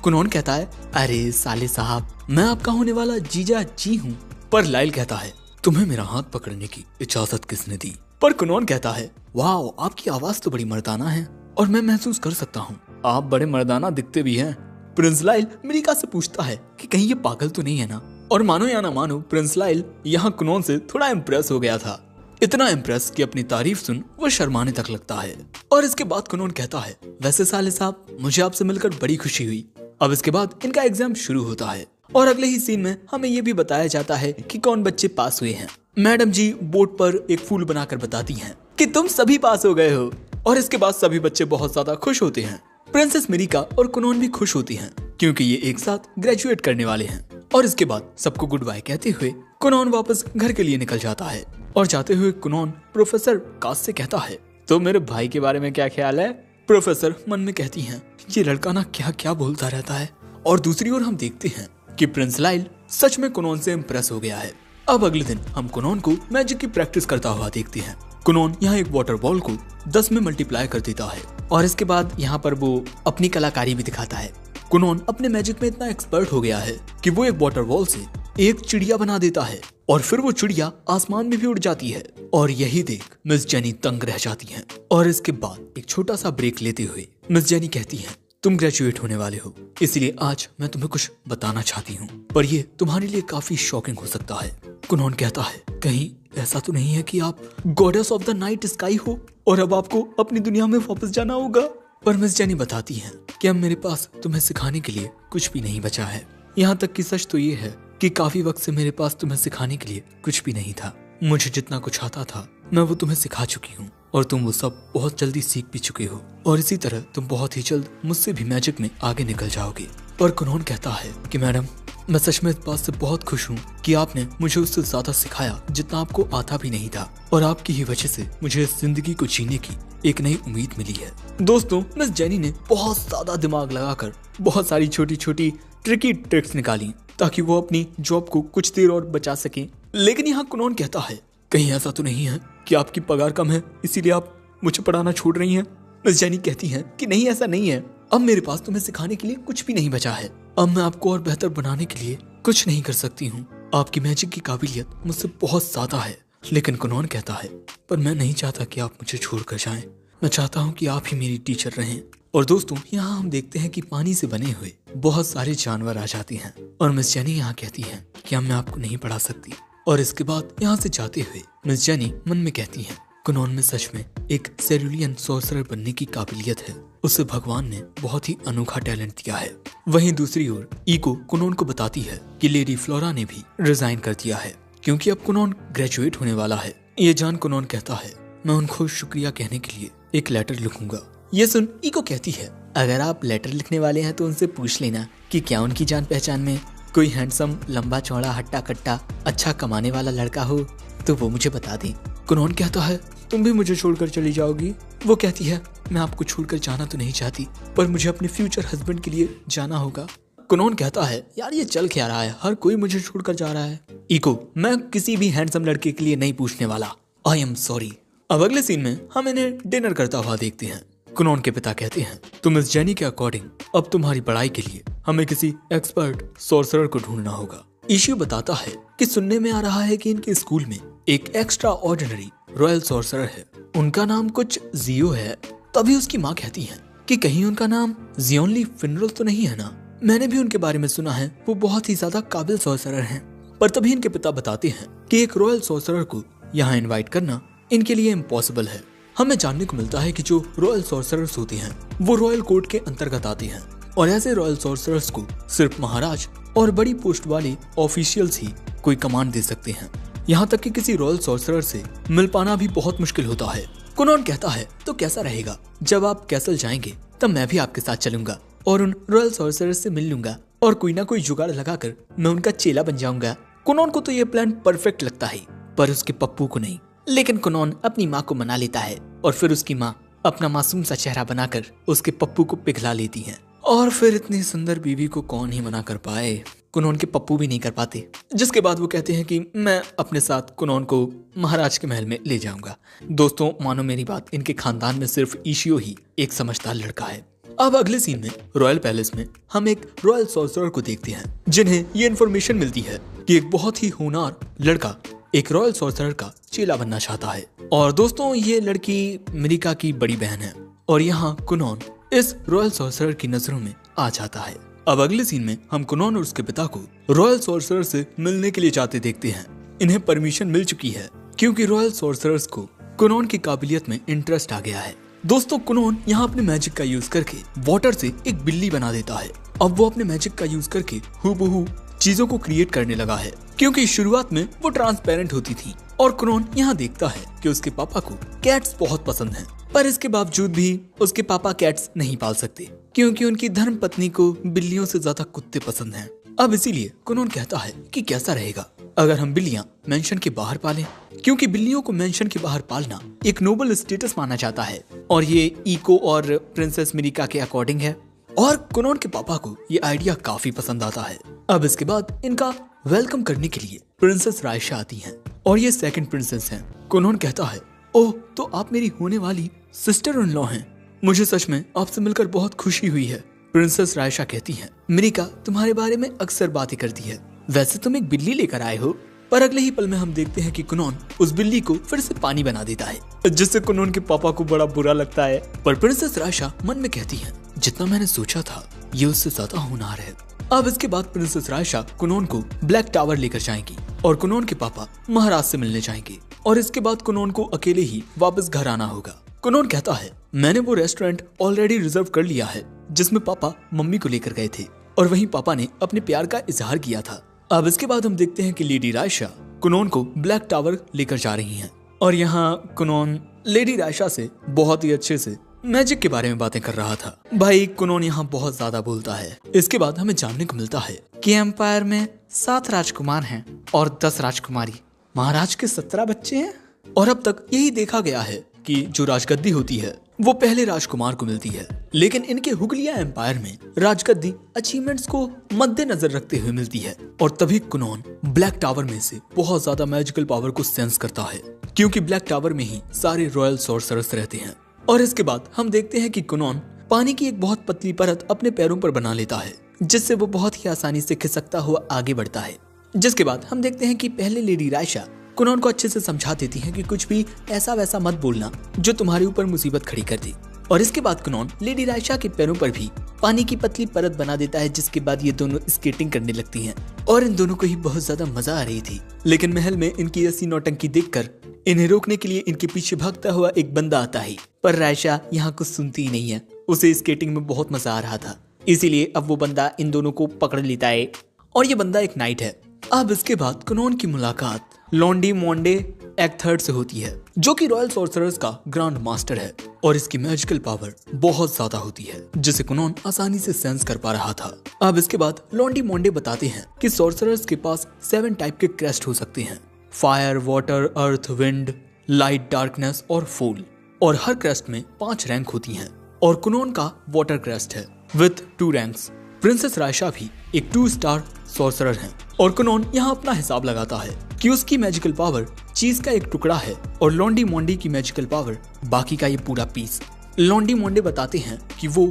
कुनॉन कहता है, अरे साले साहब, मैं आपका होने वाला जीजा जी हूँ। पर लाइल कहता है, तुम्हें मेरा हाथ पकड़ने की इजाजत किसने दी? पर कुनोन कहता है, वाह, आपकी आवाज तो बड़ी मर्दाना है और मैं महसूस कर सकता हूँ, आप बड़े मर्दाना दिखते भी हैं। प्रिंस लाइल मिरिका से पूछता है कि कहीं ये पागल तो नहीं है ना? और मानो या ना मानो, प्रिंस लाइल यहाँ कुनोन से थोड़ा इम्प्रेस हो गया था। इतना इम्प्रेस कि अपनी तारीफ सुन वो शर्माने तक लगता है। और इसके बाद कुनोन कहता है, वैसे साले साहब, मुझे आपसे मिलकर बड़ी खुशी हुई। अब इसके बाद इनका एग्जाम शुरू होता है और अगले ही सीन में हमें ये भी बताया जाता है कि कौन बच्चे पास हुए हैं। मैडम जी बोर्ड पर एक फूल बनाकर बताती हैं कि तुम सभी पास हो गए हो। और इसके बाद सभी बच्चे बहुत ज्यादा खुश होते हैं। प्रिंसेस मिरिका और कुनोन भी खुश होती हैं क्योंकि ये एक साथ ग्रेजुएट करने वाले हैं। और इसके बाद सबको गुड बाय कहते हुए कुनोन वापस घर के लिए निकल जाता है। और जाते हुए कुनोन प्रोफेसर कास से कहता है, तो मेरे भाई के बारे में क्या ख्याल है? प्रोफेसर मन में कहती हैं, ये लड़का ना क्या क्या बोलता रहता है। और दूसरी ओर हम देखते हैं कि प्रिंस लाइल सच में कुनोन से इम्प्रेस हो गया है। अब अगले दिन हम कुनोन को मैजिक की प्रैक्टिस करता हुआ देखते हैं। कुनोन यहाँ एक वाटर बॉल को 10 में मल्टीप्लाई कर देता है और इसके बाद यहाँ पर वो अपनी कलाकारी भी दिखाता है। कुनोन अपने मैजिक में इतना एक्सपर्ट हो गया है कि वो एक वाटर बॉल से एक चिड़िया बना देता है और फिर वो चिड़िया आसमान में भी उड़ जाती है। और यही देख मिस जेनी तंग रह जाती हैं। और इसके बाद एक छोटा सा ब्रेक लेते हुए मिस जेनी कहती हैं, तुम ग्रेजुएट होने वाले हो, इसलिए आज मैं तुम्हें कुछ बताना चाहती हूँ, पर ये तुम्हारे लिए काफी शॉकिंग हो सकता है। कुनोन कहता है, कहीं ऐसा तो नहीं है कि आप goddess of the night sky हो और अब आपको अपनी दुनिया में वापस जाना होगा? पर मिस जेनी बताती हैं कि अब मेरे पास तुम्हें सिखाने के लिए कुछ भी नहीं बचा है। यहाँ तक कि सच तो ये है कि काफी वक्त से मेरे पास तुम्हें सिखाने के लिए कुछ भी नहीं था। मुझे जितना कुछ आता था मैं वो तुम्हें सिखा चुकी हूँ और तुम वो सब बहुत जल्दी सीख भी चुके हो। और इसी तरह तुम बहुत ही जल्द मुझसे भी मैजिक में आगे निकल जाओगे। पर कुनोन कहता है कि मैडम, मैं सच में इस बात से बहुत खुश हूँ कि आपने मुझे उससे ज्यादा सिखाया जितना आपको आता भी नहीं था। और आपकी ही वजह से मुझे इस जिंदगी को जीने की एक नई उम्मीद मिली है। दोस्तों, मिस जेनी ने बहुत ज्यादा दिमाग लगाकर बहुत सारी छोटी छोटी ट्रिकी ट्रिक्स निकाली ताकि वो अपनी जॉब को कुछ देर और बचा सकें। लेकिन यहाँ कुनोन कहता है, कहीं ऐसा तो नहीं है कि आपकी पगार कम है इसीलिए आप मुझे पढ़ाना छोड़ रही हैं? मिस जेनी कहती हैं कि नहीं, ऐसा नहीं है। अब मेरे पास तुम्हें सिखाने के लिए कुछ भी नहीं बचा है। अब मैं आपको और बेहतर बनाने के लिए कुछ नहीं कर सकती हूँ। आपकी मैजिक की काबिलियत मुझसे बहुत ज्यादा है। लेकिन कुनोन कहता है, पर मैं नहीं चाहता कि आप मुझे छोड़कर जाएं। मैं चाहता हूँ कि आप ही मेरी टीचर रहें। और दोस्तों, यहाँ हम देखते हैं कि पानी से बने हुए बहुत सारे जानवर आ जाते हैं और मिस जेनी यहाँ कहती हैं कि अब मैं आपको नहीं पढ़ा सकती। और इसके बाद यहाँ से जाते हुए मिस जेनी मन में कहती हैं, कुनोन में सच में एक सेरुलियन सॉर्सरर बनने की काबिलियत है। उसे भगवान ने बहुत ही अनोखा टैलेंट दिया है। वहीं दूसरी ओर ईको कुनोन को बताती है कि लेडी फ्लोरा ने भी रिजाइन कर दिया है क्योंकि अब कुनोन ग्रेजुएट होने वाला है। ये जान कुनोन कहता है, मैं उनको शुक्रिया कहने के लिए एक लेटर लिखूंगा। ये सुन ईको कहती है, अगर आप लेटर लिखने वाले हैं तो उनसे पूछ लेना कि क्या उनकी जान पहचान में कोई हैंडसम, लंबा चौड़ा, हट्टा कट्टा, अच्छा कमाने वाला लड़का हो तो वो मुझे बता दें। कुनोन कहता है, तुम भी मुझे छोड़कर चली जाओगी? वो कहती है, मैं आपको छोड़कर जाना तो नहीं चाहती, पर मुझे अपने फ्यूचर हस्बैंड के लिए जाना होगा। कुनोन कहता है, यार ये चल क्या रहा है, हर कोई मुझे छोड़कर जा रहा है। ईको, मैं किसी भी हैंडसम लड़के के लिए नहीं पूछने वाला। I am sorry. अब अगले सीन में हम इन्हें डिनर करता हुआ देखते हैं। कुनोन के पिता कहते हैं, तो मिस जेनी के अकॉर्डिंग अब तुम्हारी पढ़ाई के लिए हमें किसी एक्सपर्ट सॉर्सरर को ढूंढना होगा। इशियो बताता है कि सुनने में आ रहा है कि इनके स्कूल में एक एक्स्ट्रा ऑर्डिनरी रॉयल सॉर्सरर है, उनका नाम कुछ जियो है। तभी उसकी माँ कहती है कि कहीं उनका नाम जियोनली फिनरल तो नहीं है ना? मैंने भी उनके बारे में सुना है, वो बहुत ही ज्यादा काबिल सॉर्सरर हैं। पर तभी इनके पिता बताते हैं कि एक रॉयल सॉर्सरर को यहाँ इनवाइट करना इनके लिए इम्पॉसिबल है। हमें जानने को मिलता है कि जो रॉयल सॉर्सरर्स होते हैं वो रॉयल कोर्ट के अंतर्गत आते हैं और ऐसे रॉयल सॉर्सरर्स को सिर्फ महाराज और बड़ी पोस्ट वाले ऑफिशियल्स ही कोई कमांड दे सकते हैं। यहाँ तक कि किसी रॉयल सॉर्सरर से मिल पाना भी बहुत मुश्किल होता है। कुनोन कहता है, तो कैसा रहेगा जब आप कैसल जाएंगे तब मैं भी आपके साथ चलूंगा और उन रॉयल सॉर्सरर से मिल लूंगा और कोई ना कोई जुगाड़ लगाकर मैं उनका चेला बन जाऊंगा। कुनोन को तो ये प्लान परफेक्ट लगता है, पर उसके पप्पू को नहीं। लेकिन कुनोन अपनी माँ को मना लेता है और फिर उसकी माँ अपना मासूम सा चेहरा बनाकर उसके पप्पू को पिघला लेती है। और फिर इतनी सुंदर बीवी को कौन ही मना कर पाए, कुनोन के पप्पू भी नहीं कर पाते। जिसके बाद वो कहते हैं कि मैं अपने साथ कुनोन को महाराज के महल में ले जाऊंगा। दोस्तों, मानो मेरी बात, इनके खानदान में सिर्फ इशियो ही एक समझदार लड़का है। अब अगले सीन में रॉयल पैलेस में हम एक रॉयल सॉर्सरर को देखते हैं, जिन्हें ये इन्फॉर्मेशन मिलती है कि एक बहुत ही होनहार लड़का एक रॉयल सॉर्सरर का चेला बनना चाहता है। और दोस्तों, ये लड़की मिरिका की बड़ी बहन है और यहाँ कुनोन इस रॉयल सॉर्सरर की नजरों में आ जाता है। अब अगले सीन में हम कुनोन और उसके पिता को रॉयल सॉर्सरर से मिलने के लिए जाते देखते हैं। इन्हें परमिशन मिल चुकी है क्योंकि रॉयल सॉर्सरर्स को कुनोन की काबिलियत में इंटरेस्ट आ गया है। दोस्तों, कुनोन यहाँ अपने मैजिक का यूज करके वाटर से एक बिल्ली बना देता है। अब वो अपने मैजिक का यूज करके हूबहू चीजों को क्रिएट करने लगा है, क्योंकि शुरुआत में वो ट्रांसपेरेंट होती थी। और कुनोन यहाँ देखता है कि उसके पापा को कैट्स बहुत पसंद हैं, पर इसके बावजूद भी उसके पापा कैट्स नहीं पाल सकते क्योंकि उनकी धर्म पत्नी को बिल्लियों से ज्यादा कुत्ते पसंद हैं। अब इसीलिए कुनोन कहता है कि कैसा रहेगा अगर हम बिल्लियां मेंशन के बाहर पालें, क्योंकि बिल्लियों को मेंशन के बाहर पालना एक नोबल स्टेटस माना जाता है और ये इको और प्रिंसेस मिरिका के अकॉर्डिंग है। और कुनोन के पापा को ये आइडिया काफी पसंद आता है। अब इसके बाद इनका वेलकम करने के लिए प्रिंसेस रायशा आती हैं और ये सेकंड प्रिंसेस हैं। कुनोन कहता है, ओह, तो आप मेरी होने वाली सिस्टर इन लॉ हैं। मुझे सच में आपसे मिलकर बहुत खुशी हुई है। प्रिंसेस रायशा कहती हैं, मिरिका तुम्हारे बारे में अक्सर बातें करती है। वैसे तुम एक बिल्ली लेकर आए हो। पर अगले ही पल में हम देखते हैं कि कुनोन उस बिल्ली को फिर से पानी बना देता है, जिससे कुनोन के पापा को बड़ा बुरा लगता है। पर प्रिंसेस रायशा मन में कहती है, जितना मैंने सोचा था ये उससे ज्यादा होनहार है। अब इसके बाद प्रिंसेस रायशा कुनोन को ब्लैक टावर लेकर जाएंगी और कुनोन के पापा महाराज से मिलने जाएंगे। और इसके बाद कुनोन को अकेले ही वापस घर आना होगा। कुनोन कहता है, मैंने वो रेस्टोरेंट ऑलरेडी रिजर्व कर लिया है जिसमें पापा मम्मी को लेकर गए थे और वहीं पापा ने अपने प्यार का इजहार किया था। अब इसके बाद हम देखते हैं कि लेडी रायशा कुनोन को ब्लैक टावर लेकर जा रही हैं और यहाँ कुनोन लेडी रायशा से बहुत ही अच्छे से मैजिक के बारे में बातें कर रहा था। भाई, कुनोन यहाँ बहुत ज्यादा बोलता है। इसके बाद हमें जानने को मिलता है कि एम्पायर में 7 राजकुमार हैं और 10 राजकुमारी। महाराज के 17 बच्चे हैं और अब तक यही देखा गया है कि जो राजगद्दी होती है वो पहले राजकुमार को मिलती है, लेकिन इनके हुगलिया एम्पायर में राजगद्दी अचीवमेंट्स को मद्देनजर रखते हुए मिलती है। और तभी कुनोन ब्लैक टावर में से बहुत ज्यादा मैजिकल पावर को सेंस करता है, क्योंकि ब्लैक टावर में ही सारे रॉयल सॉर्सरर्स रहते हैं। और इसके बाद हम देखते हैं कि कुनोन पानी की एक बहुत पतली परत अपने पैरों पर बना लेता है, जिससे वो बहुत ही आसानी से खिसकता हुआ आगे बढ़ता है। जिसके बाद हम देखते हैं कि पहले लेडी रायशा कुनोन को अच्छे से समझा देती है कि कुछ भी ऐसा वैसा मत बोलना जो तुम्हारे ऊपर मुसीबत खड़ी कर दे। और इसके बाद कुनोन लेडी रायशा के पैरों पर भी पानी की पतली परत बना देता है, जिसके बाद ये दोनों स्केटिंग करने लगती हैं और इन दोनों को ही बहुत ज्यादा मजा आ रही थी। लेकिन महल में इनकी ऐसी नौटंकी देखकर इन्हें रोकने के लिए इनके पीछे भागता हुआ एक बंदा आता है, पर रायशा यहाँ कुछ सुनती ही नहीं है। उसे स्केटिंग में बहुत मजा आ रहा था, इसीलिए अब वो बंदा इन दोनों को पकड़ लेता है और ये बंदा एक नाइट है। अब इसके बाद कुनोन की मुलाकात लॉन्डी मोंडे एक्ट थर्ड से होती है, जो कि रॉयल सॉर्सरर्स का ग्रैंड मास्टर है और इसकी मैजिकल पावर बहुत ज्यादा होती है, जिसे कुनोन आसानी से सेंस कर पा रहा था। अब इसके बाद लॉन्डी मोंडे बताते हैं कि सॉर्सरर्स के पास 7 टाइप के क्रेस्ट हो सकते हैं, फायर, वाटर, अर्थ, विंड, लाइट, डार्कनेस और फूल। और हर क्रेस्ट में 5 रैंक होती हैं और कुनोन का वाटर क्रेस्ट है विथ 2 रैंक्स। प्रिंसेस रायशा भी एक 2 स्टार सॉर्सरर है और कुनोन यहाँ अपना हिसाब लगाता है कि उसकी मैजिकल पावर चीज का एक टुकड़ा है और लॉन्डी मोंडे की मैजिकल पावर बाकी का ये पूरा पीस। लॉन्डी मोंडे बताते हैं कि वो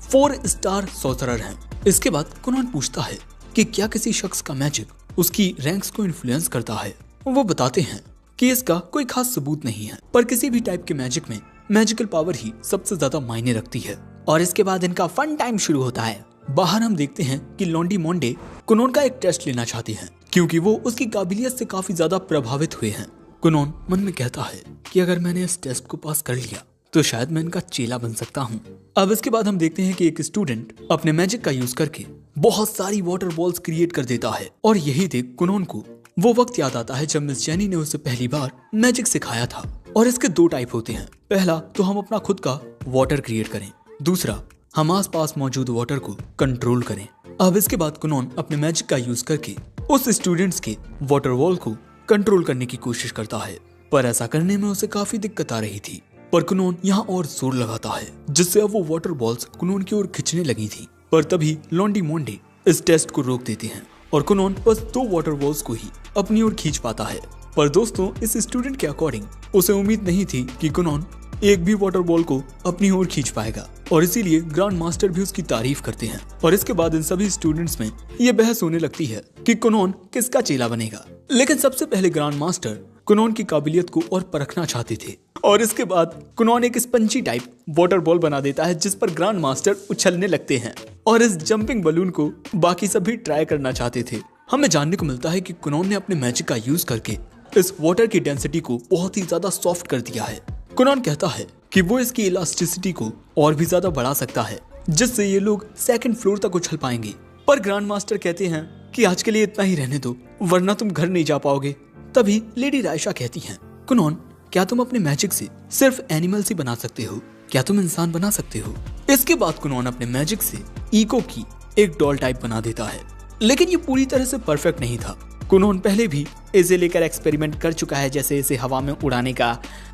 4 स्टार सॉर्सरर हैं। इसके बाद कुनोन पूछता है कि क्या किसी शख्स का मैजिक उसकी रैंक्स को इन्फ्लुएंस करता है। वो बताते हैं कि इसका कोई खास सबूत नहीं है, पर किसी भी टाइप के मैजिक में मैजिकल पावर ही सबसे ज्यादा मायने रखती है। और इसके बाद इनका फन टाइम शुरू होता है। बाहर हम देखते हैं कि लॉन्डी मोंडे कुनोन का एक टेस्ट लेना चाहते हैं, क्योंकि वो उसकी काबिलियत से काफी ज्यादा प्रभावित हुए हैं। कुनोन मन में कहता है कि अगर मैंने इस टेस्ट को पास कर लिया तो शायद मैं इनका चेला बन सकता हूँ। अब इसके बाद हम देखते हैं कि एक स्टूडेंट अपने मैजिक का यूज करके बहुत सारी वाटर बॉल्स क्रिएट कर देता है और यही देख कुनोन को वो वक्त याद आता है जब मिस जेनी ने उसे पहली बार मैजिक सिखाया था। और इसके 2 टाइप होते हैं, पहला तो हम अपना खुद का वाटर क्रिएट करें, दूसरा हम आसपास मौजूद वाटर को कंट्रोल करें। अब इसके बाद कुनोन अपने मैजिक का यूज करके उस स्टूडेंट्स के वाटर वॉल को कंट्रोल करने की कोशिश करता है, पर ऐसा करने में उसे काफी दिक्कत आ रही थी। पर कुनोन यहाँ और जोर लगाता है, जिससे अब वो वाटर बॉल्स कुनोन की ओर खिंचने लगी थी। पर तभी लॉन्डी मोंडे इस टेस्ट को रोक देते हैं और कुनोन बस 2 वाटर बॉल्स को ही अपनी ओर खींच पाता है। पर दोस्तों, इस स्टूडेंट के अकॉर्डिंग उसे उम्मीद नहीं थी कि कुनोन एक भी वाटर बॉल को अपनी ओर खींच पाएगा। और इसीलिए ग्रैंड मास्टर भी उसकी तारीफ करते हैं। और इसके बाद इन सभी स्टूडेंट्स में ये बहस होने लगती है कि कुनोन किसका चेला बनेगा। लेकिन सबसे पहले ग्रैंड मास्टर कुनोन की काबिलियत को और परखना चाहते थे। और इसके बाद कुनोन एक स्पंजी टाइप वाटर बॉल बना देता है जिस पर ग्रैंड मास्टर उछलने लगते हैं। और इस जंपिंग बलून को बाकी सब भी ट्राई करना चाहते थे। हमें जानने को मिलता है कि कुनोन ने अपने मैजिक का यूज करके इस वाटर की डेंसिटी को बहुत ही ज्यादा सॉफ्ट कर दिया है। कुनोन कहता है कि वो इसकी इलास्टिसिटी को और भी ज्यादा बढ़ा सकता है जिससे ये लोग सेकंड फ्लोर तक उछल पाएंगे। पर ग्रैंड मास्टर कहते हैं कि आज के लिए इतना ही रहने दो वरना तुम घर नहीं जा पाओगे। तभी लेडी रायशा कहती हैं, कुनोन क्या तुम अपने मैजिक से सिर्फ एनिमल्स ही बना सकते हो? क्या तुम इंसान बना सकते हो? इसके बाद कुनोन अपने मैजिक से इको की एक डॉल टाइप बना देता है। लेकिन ये पूरी तरह से परफेक्ट नहीं था। कुनोन पहले भी इसे लेकर एक्सपेरिमेंट कर चुका है, जैसे इसे हवा में उड़ाने का,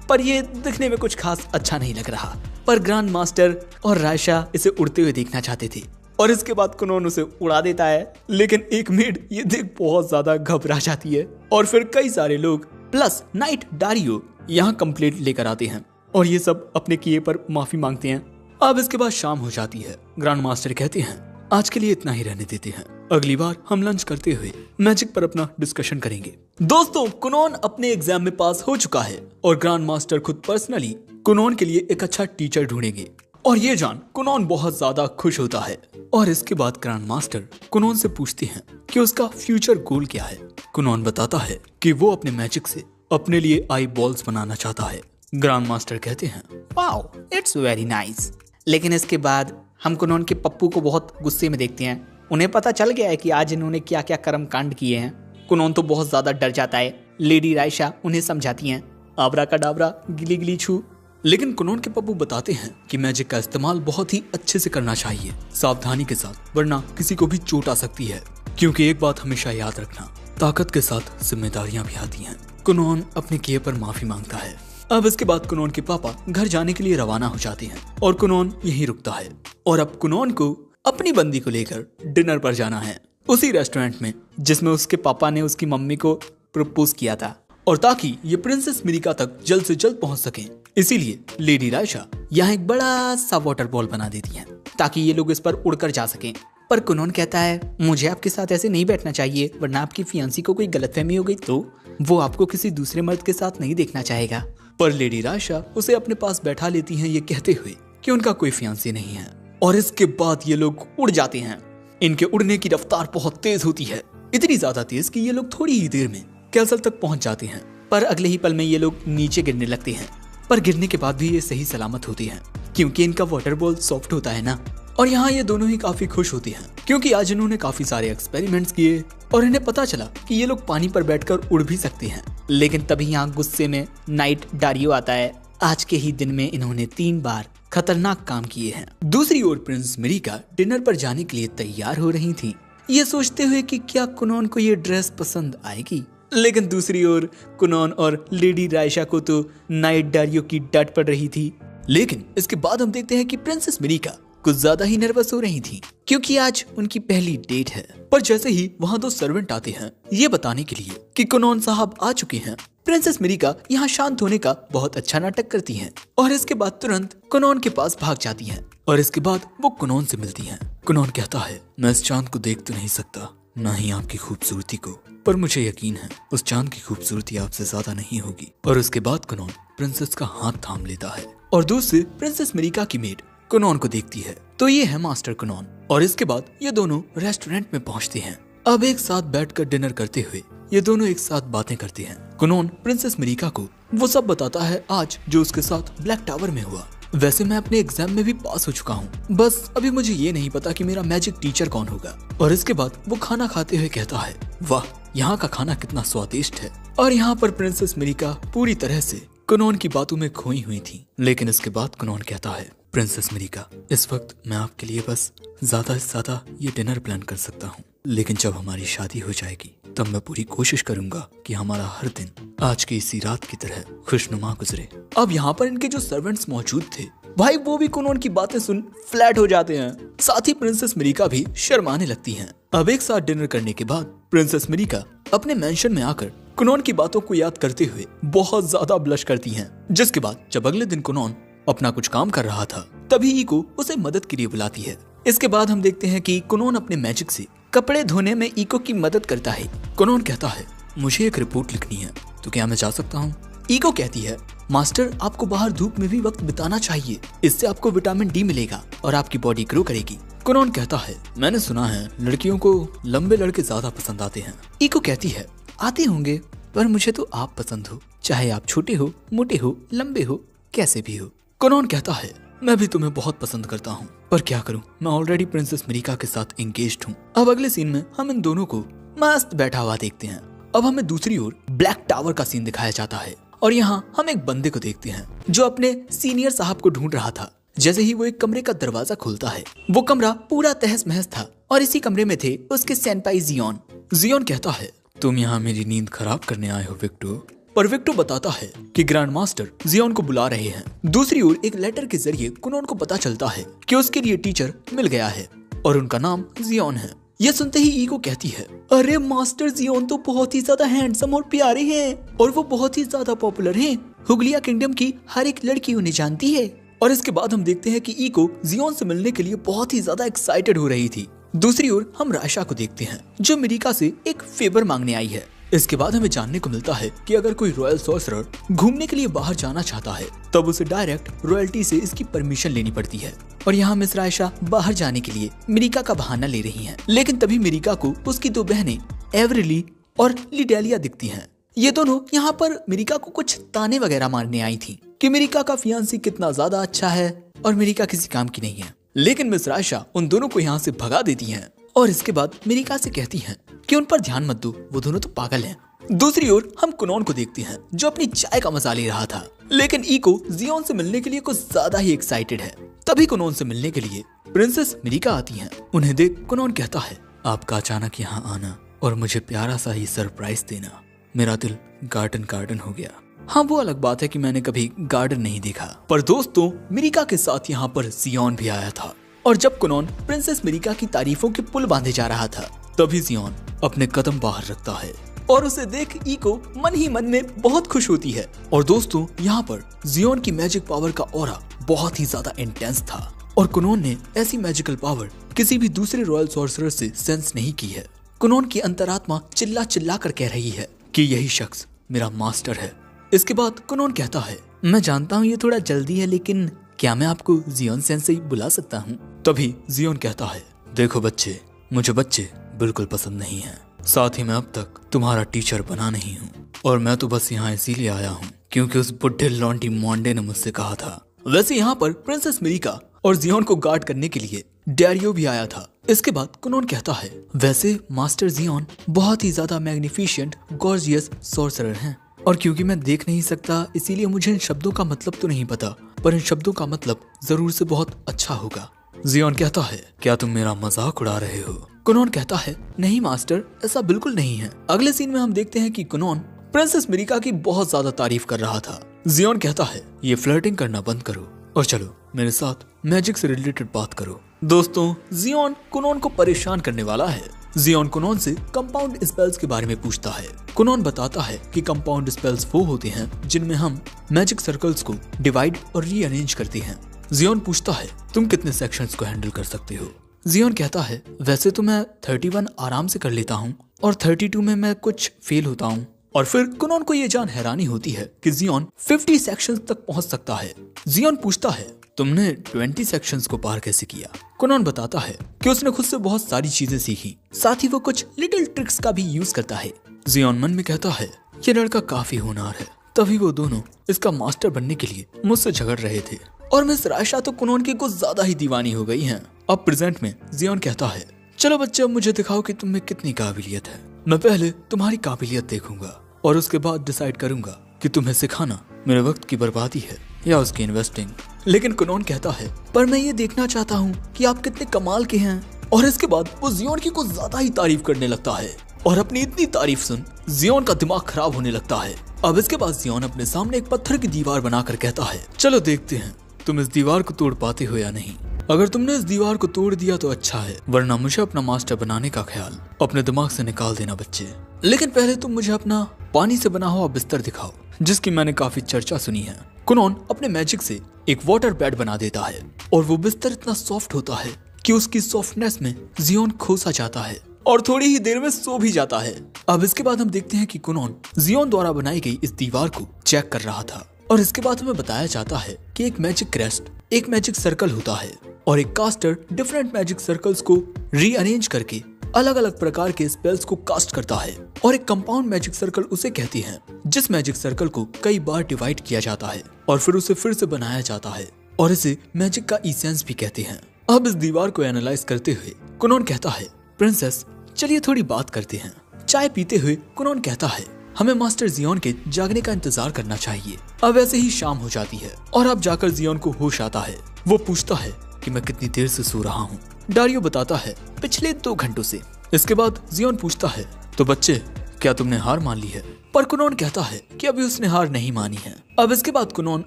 पर ये दिखने में कुछ खास अच्छा नहीं लग रहा। पर ग्रैंड मास्टर और रायशा इसे उड़ते हुए देखना चाहते थे और इसके बाद कुनोन उसे उड़ा देता है। लेकिन एक मेड ये देख बहुत ज्यादा घबरा जाती है और फिर कई सारे लोग प्लस नाइट डारियो यहाँ कंप्लेंट लेकर आते हैं और ये सब अपने किए पर माफी मांगते हैं। अब इसके बाद शाम हो जाती है। ग्रैंड मास्टर कहते हैं आज के लिए इतना ही रहने देते हैं, अगली बार हम लंच करते हुए मैजिक पर अपना डिस्कशन करेंगे। दोस्तों, कुनोन अपने एग्जाम में पास हो चुका है और ग्रैंड मास्टर खुद पर्सनली कुनोन के लिए एक अच्छा टीचर ढूंढेंगे। और ये जान कुनोन बहुत ज्यादा खुश होता है। और इसके बाद ग्रैंड मास्टर कुनोन से पूछते हैं कि उसका फ्यूचर गोल क्या है। कुनोन बताता है कि वो अपने मैजिक से अपने लिए आई बॉल्स बनाना चाहता है। ग्रैंड मास्टर कहते हैं वाओ, इट्स वेरी नाइस। लेकिन इसके बाद हम कुनोन के पप्पू को बहुत गुस्से में देखते हैं। उन्हें पता चल गया है कि आज इन्होंने क्या क्या कर्म कांड किए हैं। कुनोन तो बहुत ज्यादा डर जाता है। लेडी रायशा उन्हें समझाती हैं, आबरा का डाबरा गिली गिली छू। लेकिन कुनोन के पप्पू बताते हैं कि मैजिक का इस्तेमाल बहुत ही अच्छे से करना चाहिए, सावधानी के साथ, वरना किसी को भी चोट आ सकती है। क्योंकि एक बात हमेशा याद रखना, ताकत के साथ जिम्मेदारियां भी आती हैं। कुनोन अपने किए पर माफी मांगता है। अब इसके बाद कुनोन के पापा घर जाने के लिए रवाना हो जाते हैं और कुनोन यहीं रुकता है। और अब कुनोन को अपनी बंदी को लेकर डिनर पर जाना है, उसी रेस्टोरेंट में जिसमें उसके पापा ने उसकी मम्मी को प्रपोज किया था। और ताकि ये प्रिंसेस मिरिका तक जल्द से जल्द पहुंच सकें, इसीलिए लेडी रायशा यहाँ एक बड़ा सा वाटर बॉल बना देती हैं ताकि ये लोग इस पर उड़कर जा सकें। पर कुनोन कहता है मुझे आपके साथ ऐसे नहीं बैठना चाहिए, वरना आपकी फियांसी को कोई गलतफहमी हो गई तो वो आपको किसी दूसरे मर्द के साथ नहीं देखना चाहेगा। पर लेडी रायशा उसे अपने पास बैठा लेती हैं, ये कहते हुए कि उनका कोई फियांसी नहीं है। और इसके बाद ये लोग उड़ जाते हैं। इनके उड़ने की रफ्तार बहुत तेज होती है, इतनी ज्यादा तेज कि ये लोग थोड़ी ही देर में कैसल तक पहुंच जाते हैं। पर अगले ही पल में ये लोग नीचे गिरने लगते हैं। पर गिरने के बाद भी ये सही सलामत होती हैं, क्योंकि इनका वाटर बॉल सॉफ्ट होता है ना। और यहाँ ये दोनों ही काफी खुश होती हैं, क्योंकि आज इन्होंने काफी सारे एक्सपेरिमेंट्स किए और इन्हें पता चला कि ये लोग पानी पर बैठकर उड़ भी सकते हैं। लेकिन तभी यहाँ गुस्से में नाइट डारियो आता है। आज के ही दिन में इन्होंने 3 बार खतरनाक काम किए हैं। दूसरी ओर प्रिंस मिरिका डिनर पर जाने के लिए तैयार हो रही थी, ये सोचते हुए कि क्या कुनोन को ये ड्रेस पसंद आएगी। लेकिन दूसरी ओर कुनोन और लेडी रायशा को तो नाइट डारियो की डांट पड़ रही थी। लेकिन इसके बाद हम देखते हैं कि प्रिंसेस मिरिका कुछ ज्यादा ही नर्वस हो रही थी, क्योंकि आज उनकी पहली डेट है। पर जैसे ही वहाँ 2 सर्वेंट आते हैं ये बताने के लिए कि कुनोन साहब आ चुके हैं, प्रिंसेस मिरिका यहाँ शांत होने का बहुत अच्छा नाटक करती हैं और इसके बाद तुरंत कुनोन के पास भाग जाती हैं। और इसके बाद वो कुनोन से मिलती हैं। कुनोन कहता है मैं इस चांद को देख तो नहीं सकता, न ही आपकी खूबसूरती को, पर मुझे यकीन है उस चांद की खूबसूरती आपसे ज्यादा नहीं होगी। और उसके बाद कुनोन प्रिंसेस का हाथ थाम लेता है और दूर से प्रिंसेस मिरिका की मेड कुनोन को देखती है तो ये है मास्टर कुनोन। और इसके बाद ये दोनों रेस्टोरेंट में पहुंचते हैं। अब एक साथ बैठकर डिनर करते हुए ये दोनों एक साथ बातें करते हैं। कुनोन प्रिंसेस मिरिका को वो सब बताता है आज जो उसके साथ ब्लैक टावर में हुआ। वैसे मैं अपने एग्जाम में भी पास हो चुका हूँ, बस अभी मुझे ये नहीं पता कि मेरा मैजिक टीचर कौन होगा। और इसके बाद वो खाना खाते हुए कहता है वाह, यहाँ का खाना कितना स्वादिष्ट है। और यहाँ पर प्रिंसेस मिरिका पूरी तरह से कुनोन की बातों में खोई हुई थी। लेकिन इसके बाद कुनोन कहता है प्रिंसेस मिरिका, इस वक्त मैं आपके लिए बस ज्यादा से ज्यादा ये डिनर प्लान कर सकता हूँ, लेकिन जब हमारी शादी हो जाएगी तब मैं पूरी कोशिश करूंगा कि हमारा हर दिन आज की इसी रात की तरह खुशनुमा गुजरे। अब यहाँ पर इनके जो सर्वेंट्स मौजूद थे भाई, वो भी कुनोन की बातें सुन फ्लैट हो जाते हैं। साथ ही प्रिंसेस मिरिका भी शर्माने लगती हैं। अब एक साथ डिनर करने के बाद प्रिंसेस मिरिका अपने मेंशन में आकर कुनोन की बातों को याद करते हुए बहुत ज्यादा ब्लश करती हैं। जिसके बाद जब अगले दिन कुनोन अपना कुछ काम कर रहा था, तभी ईको उसे मदद के लिए बुलाती है। इसके बाद हम देखते हैं कि कुनोन अपने मैजिक से कपड़े धोने में ईको की मदद करता है। कुनोन कहता है, मुझे एक रिपोर्ट लिखनी है, तो क्या मैं जा सकता हूँ? ईको कहती है, मास्टर आपको बाहर धूप में भी वक्त बिताना चाहिए, इससे आपको विटामिन डी मिलेगा और आपकी बॉडी ग्रो करेगी। कुनोन कहता है, मैंने सुना है लड़कियों को लंबे लड़के ज्यादा पसंद आते हैं। ईको कहती है, आते होंगे, पर मुझे तो आप पसंद हो, चाहे आप छोटे हो, मोटे हो, लंबे हो, कैसे भी हो। कुनोन कहता है, मैं भी तुम्हें बहुत पसंद करता हूँ, पर क्या करूँ, मैं ऑलरेडी प्रिंसेस मिरिका के साथ एंगेज्ड हूँ। अब अगले सीन में हम इन दोनों को मस्त बैठा हुआ देखते हैं। अब हमें दूसरी ओर ब्लैक टावर का सीन दिखाया जाता है और यहाँ हम एक बंदे को देखते हैं जो अपने सीनियर साहब को ढूंढ रहा था। जैसे ही वो एक कमरे का दरवाजा खोलता है, वो कमरा पूरा तहस महस था और इसी कमरे में थे उसके सेनपाई जियोन। जियोन कहता है, तुम यहाँ मेरी नींद खराब करने आए हो विक्टो। पर विक्टो बताता है कि ग्रैंड मास्टर जियोन को बुला रहे हैं। दूसरी ओर एक लेटर के जरिए कुनोन को पता चलता है कि उसके लिए टीचर मिल गया है और उनका नाम जियोन है। यह सुनते ही ईको कहती है, अरे मास्टर जियोन तो बहुत ही ज्यादा हैंडसम और प्यारे हैं और वो बहुत ही ज्यादा पॉपुलर हैं। हुगलिया किंगडम की हर एक लड़की उन्हें जानती है। और इसके बाद हम देखते हैं कि ईको जियोन से मिलने के लिए बहुत ही ज्यादा एक्साइटेड हो रही थी। दूसरी ओर हम राशा को देखते हैं जो मिरिका से एक फेवर मांगने आई है। इसके बाद हमें जानने को मिलता है कि अगर कोई रॉयल सॉर्सरर घूमने के लिए बाहर जाना चाहता है तब उसे डायरेक्ट रॉयल्टी से इसकी परमिशन लेनी पड़ती है। और यहाँ मिस रायशा बाहर जाने के लिए मिरिका का बहाना ले रही हैं। लेकिन तभी मिरिका को उसकी दो बहनें एवरेली और लिडेलिया दिखती हैं। ये दोनों यहाँ पर मिरिका को कुछ ताने वगैरह मारने आई थी कि मिरिका का फियांसी कितना ज्यादा अच्छा है और मिरिका किसी काम की नहीं है। लेकिन मिस रायशा उन दोनों को यहाँ से भगा देती हैं और इसके बाद मिरिका से कहती हैं कि उन पर ध्यान मत दो, वो दोनों तो पागल हैं। दूसरी ओर हम कुनोन को देखते हैं जो अपनी चाय का मजा ले रहा था। लेकिन ईको जियोन से मिलने के लिए कुछ ज्यादा ही एक्साइटेड है। तभी कुनोन से मिलने के लिए प्रिंसेस मिरिका आती हैं। उन्हें देख कुनोन कहता है, आपका अचानक यहाँ आना और मुझे प्यारा सा ही सरप्राइज देना, मेरा दिल गार्डन हो गया। हाँ, वो अलग बात है कि मैंने कभी गार्डन नहीं देखा, पर दोस्तों मिरिका के साथ यहाँ पर जियोन भी आया था। और जब कुनोन प्रिंसेस मिरिका की तारीफों के पुल बांधे जा रहा था तभी जियोन अपने कदम बाहर रखता है और उसे देख ईको मन ही मन में बहुत खुश होती है। और दोस्तों यहाँ पर जियोन की मैजिक पावर का ऑरा बहुत ही ज्यादा इंटेंस था और कुनोन ने ऐसी मैजिकल पावर किसी भी दूसरे रॉयल सॉर्सरर से सेंस नहीं की है। कुनोन की अंतरात्मा चिल्ला चिल्ला कर कह रही है कि यही शख्स मेरा मास्टर है। इसके बाद कुनोन कहता है, मैं जानता हूँ ये थोड़ा जल्दी है, लेकिन क्या मैं आपको जियोन सेंसेई बुला सकता हूँ? तभी जियोन कहता है, देखो बच्चे, मुझे बच्चे बिल्कुल पसंद नहीं है, साथ ही मैं अब तक तुम्हारा टीचर बना नहीं हूँ और मैं तो बस यहाँ इसीलिए आया हूँ क्योंकि उस बुढ़े लॉन्टी मोंडे ने मुझसे कहा था। वैसे यहाँ पर प्रिंसेस मिरिका और जियोन को गार्ड करने के लिए डैरियो भी आया था। इसके बाद कुनोन कहता है, वैसे मास्टर जियोन बहुत ही ज्यादा मैग्निफिशिएंट गॉर्जियस सॉर्सरर हैं और क्योंकि मैं देख नहीं सकता इसीलिए मुझे इन शब्दों का मतलब तो नहीं पता, पर इन शब्दों का मतलब जरूर से बहुत अच्छा होगा। जियोन कहता है, क्या तुम मेरा मजाक उड़ा रहे हो? कुनोन कहता है, नहीं मास्टर, ऐसा बिल्कुल नहीं है। अगले सीन में हम देखते हैं कि कुनोन प्रिंसेस मिरिका की बहुत ज्यादा तारीफ कर रहा था। जियोन कहता है, ये फ्लर्टिंग करना बंद करो और चलो मेरे साथ मैजिक से रिलेटेड बात करो। दोस्तों जियोन कुनोन को परेशान करने वाला है। जियोन कुनोन से कंपाउंड स्पेल्स के बारे में पूछता है। कुनोन बताता है कि कंपाउंड स्पेल्स वो होते हैं जिनमें हम मैजिक सर्कल्स को डिवाइड और रीअरेंज करते हैं। जियोन पूछता है, तुम कितने सेक्शंस को हैंडल कर सकते हो? जियोन कहता है, वैसे तो मैं 31 आराम से कर लेता हूँ और 32 में मैं कुछ फेल होता हूँ। और फिर कुनोन को ये जान हैरानी होती है कि जियोन 50 सेक्शंस तक पहुँच सकता है। जियोन पूछता है, तुमने 20 सेक्शंस को पार कैसे किया? कुनोन बताता है कि उसने खुद से बहुत सारी चीजें सीखी, साथ ही वो कुछ लिटिल ट्रिक्स का भी यूज करता है। जियोन मन में कहता है, ये लड़का काफी होनहार है। तभी वो दोनों इसका मास्टर बनने के लिए मुझसे झगड़ रहे थे और मिस रायशा तो कुनोन की कुछ ज्यादा ही दीवानी हो गई हैं। अब प्रेजेंट में जियोन कहता है, चलो बच्चे, अब मुझे दिखाओ कि तुम में कितनी काबिलियत है। मैं पहले तुम्हारी काबिलियत देखूंगा और उसके बाद डिसाइड करूंगा कि तुम्हें सिखाना मेरे वक्त की बर्बादी है या उसकी इन्वेस्टिंग। लेकिन कुनोन कहता है, पर मैं ये देखना चाहता हूँ कि आप कितने कमाल के हैं। और इसके बाद वो जियोन की कुछ ज्यादा ही तारीफ करने लगता है और अपनी इतनी तारीफ सुन जियोन का दिमाग खराब होने लगता है। अब इसके बाद जियोन अपने सामने एक पत्थर की दीवार बनाकर कहता है, चलो देखते हैं तुम इस दीवार को तोड़ पाते हो या नहीं। अगर तुमने इस दीवार को तोड़ दिया तो अच्छा है, वरना मुझे अपना मास्टर बनाने का ख्याल अपने दिमाग से निकाल देना बच्चे। लेकिन पहले तुम मुझे अपना पानी से बना हुआ बिस्तर दिखाओ जिसकी मैंने काफी चर्चा सुनी है। कुनोन अपने मैजिक से एक वाटर बेड बना देता है और वो बिस्तर इतना सॉफ्ट होता है कि उसकी सॉफ्टनेस में जियोन खो सा जाता है और थोड़ी ही देर में सो भी जाता है। अब इसके बाद हम देखते हैं कि कुनोन जियोन द्वारा बनाई गई इस दीवार को चेक कर रहा था और इसके बाद हमें बताया जाता है कि एक मैजिक क्रेस्ट, एक मैजिक सर्कल होता है और एक कास्टर डिफरेंट मैजिक सर्कल्स को रीअरेंज करके अलग अलग प्रकार के स्पेल्स को कास्ट करता है और एक कंपाउंड मैजिक सर्कल उसे कहते हैं जिस मैजिक सर्कल को कई बार डिवाइड किया जाता है और फिर उसे फिर से बनाया जाता है और इसे मैजिक का इसेंस भी कहते हैं। अब इस दीवार को एनालाइज करते हुए कुनोन कहता है, प्रिंसेस चलिए थोड़ी बात करते हैं। चाय पीते हुए कुनोन कहता है, हमें मास्टर जियोन के जागने का इंतजार करना चाहिए। अब ऐसे ही शाम हो जाती है और अब जाकर जियोन को होश आता है। वो पूछता है कि मैं कितनी देर से सो रहा हूँ। डारियो बताता है, पिछले 2 घंटों से। इसके बाद जियोन पूछता है, तो बच्चे क्या तुमने हार मान ली है? पर कुनोन कहता है कि अभी उसने हार नहीं मानी है। अब इसके बाद कुनोन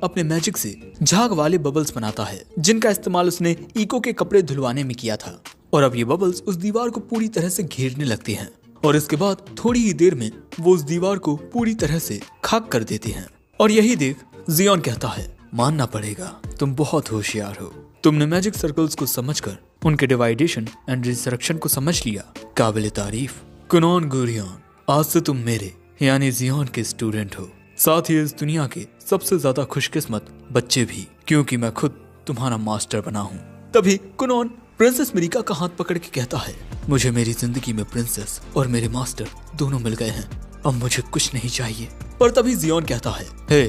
अपने मैजिक से झाग वाले बबल्स बनाता है जिनका इस्तेमाल उसने इको के कपड़े धुलवाने में किया था और अब ये बबल्स उस दीवार को पूरी तरह से घेरने लगते हैं और इसके बाद थोड़ी ही देर में वो उस दीवार को पूरी तरह से खाक कर देते हैं। और यही देख जियोन कहता है, मानना पड़ेगा तुम बहुत होशियार हो। तुमने मैजिक सर्कल्स को समझकर उनके डिवाइडेशन एंड रिसरेक्शन को समझ लिया, काबिले तारीफ। कुनोन गुरियन, आज से तुम मेरे यानी जियोन के स्टूडेंट हो, साथ ही इस दुनिया के सबसे ज्यादा खुशकिस्मत बच्चे भी, क्योंकि मैं खुद तुम्हारा मास्टर बना हूँ। तभी कुनोन प्रिंसेस मिरिका का हाथ पकड़ के कहता है, मुझे मेरी जिंदगी में प्रिंसेस और मेरे मास्टर दोनों मिल गए हैं, अब मुझे कुछ नहीं चाहिए। पर तभी जियोन कहता है, हे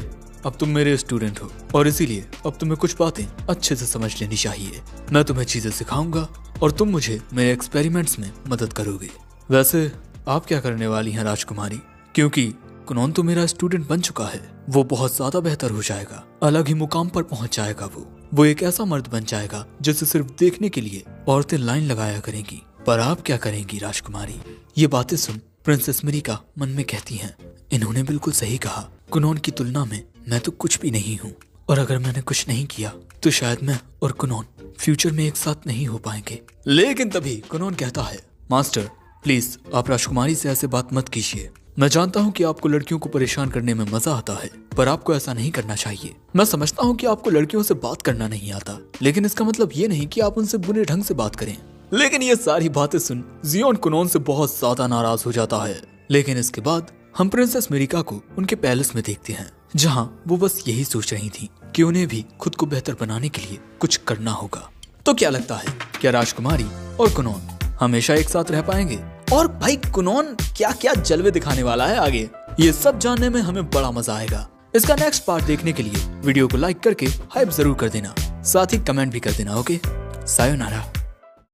अब तुम मेरे स्टूडेंट हो और इसीलिए अब तुम्हें कुछ बातें अच्छे से समझ लेनी चाहिए। मैं तुम्हें चीजें सिखाऊंगा और तुम मुझे मेरे एक्सपेरिमेंट्स में मदद करोगे। वैसे आप क्या करने वाली हैं राजकुमारी? क्योंकि कुनोन तो मेरा स्टूडेंट बन चुका है, वो बहुत ज्यादा बेहतर हो जाएगा, अलग ही मुकाम पर पहुंच जाएगा। वो एक ऐसा मर्द बन जाएगा जिसे सिर्फ देखने के लिए औरतें लाइन लगाया करेंगी। पर आप क्या करेंगी राजकुमारी? ये बातें सुन प्रिंसेस मिरिका मन में कहती हैं, इन्होंने बिल्कुल सही कहा, कुनोन की तुलना में मैं तो कुछ भी नहीं हूँ और अगर मैंने कुछ नहीं किया तो शायद मैं और कुनोन फ्यूचर में एक साथ नहीं हो पाएंगे। लेकिन तभी कुनोन कहता है, मास्टर प्लीज आप राजकुमारी से ऐसे बात मत कीजिए। मैं जानता हूँ कि आपको लड़कियों को परेशान करने में मजा आता है, पर आपको ऐसा नहीं करना चाहिए। मैं समझता हूँ कि आपको लड़कियों से बात करना नहीं आता, लेकिन इसका मतलब ये नहीं कि आप उनसे बुरे ढंग से बात करें। लेकिन ये सारी बातें सुन जियोन कुनोन से बहुत ज्यादा नाराज हो जाता है। लेकिन इसके बाद हम प्रिंसेस मिरिका को उनके पैलेस में देखते हैं, जहाँ वो बस यही सोच रही थी कि उन्हें भी खुद को बेहतर बनाने के लिए कुछ करना होगा। तो क्या लगता है, क्या राजकुमारी और कुनोन हमेशा एक साथ रह पाएंगे? और भाई कुनोन क्या क्या जलवे दिखाने वाला है आगे, ये सब जानने में हमें बड़ा मजा आएगा। इसका नेक्स्ट पार्ट देखने के लिए वीडियो को लाइक करके हाइप जरूर कर देना, साथ ही कमेंट भी कर देना। Okay, sayonara.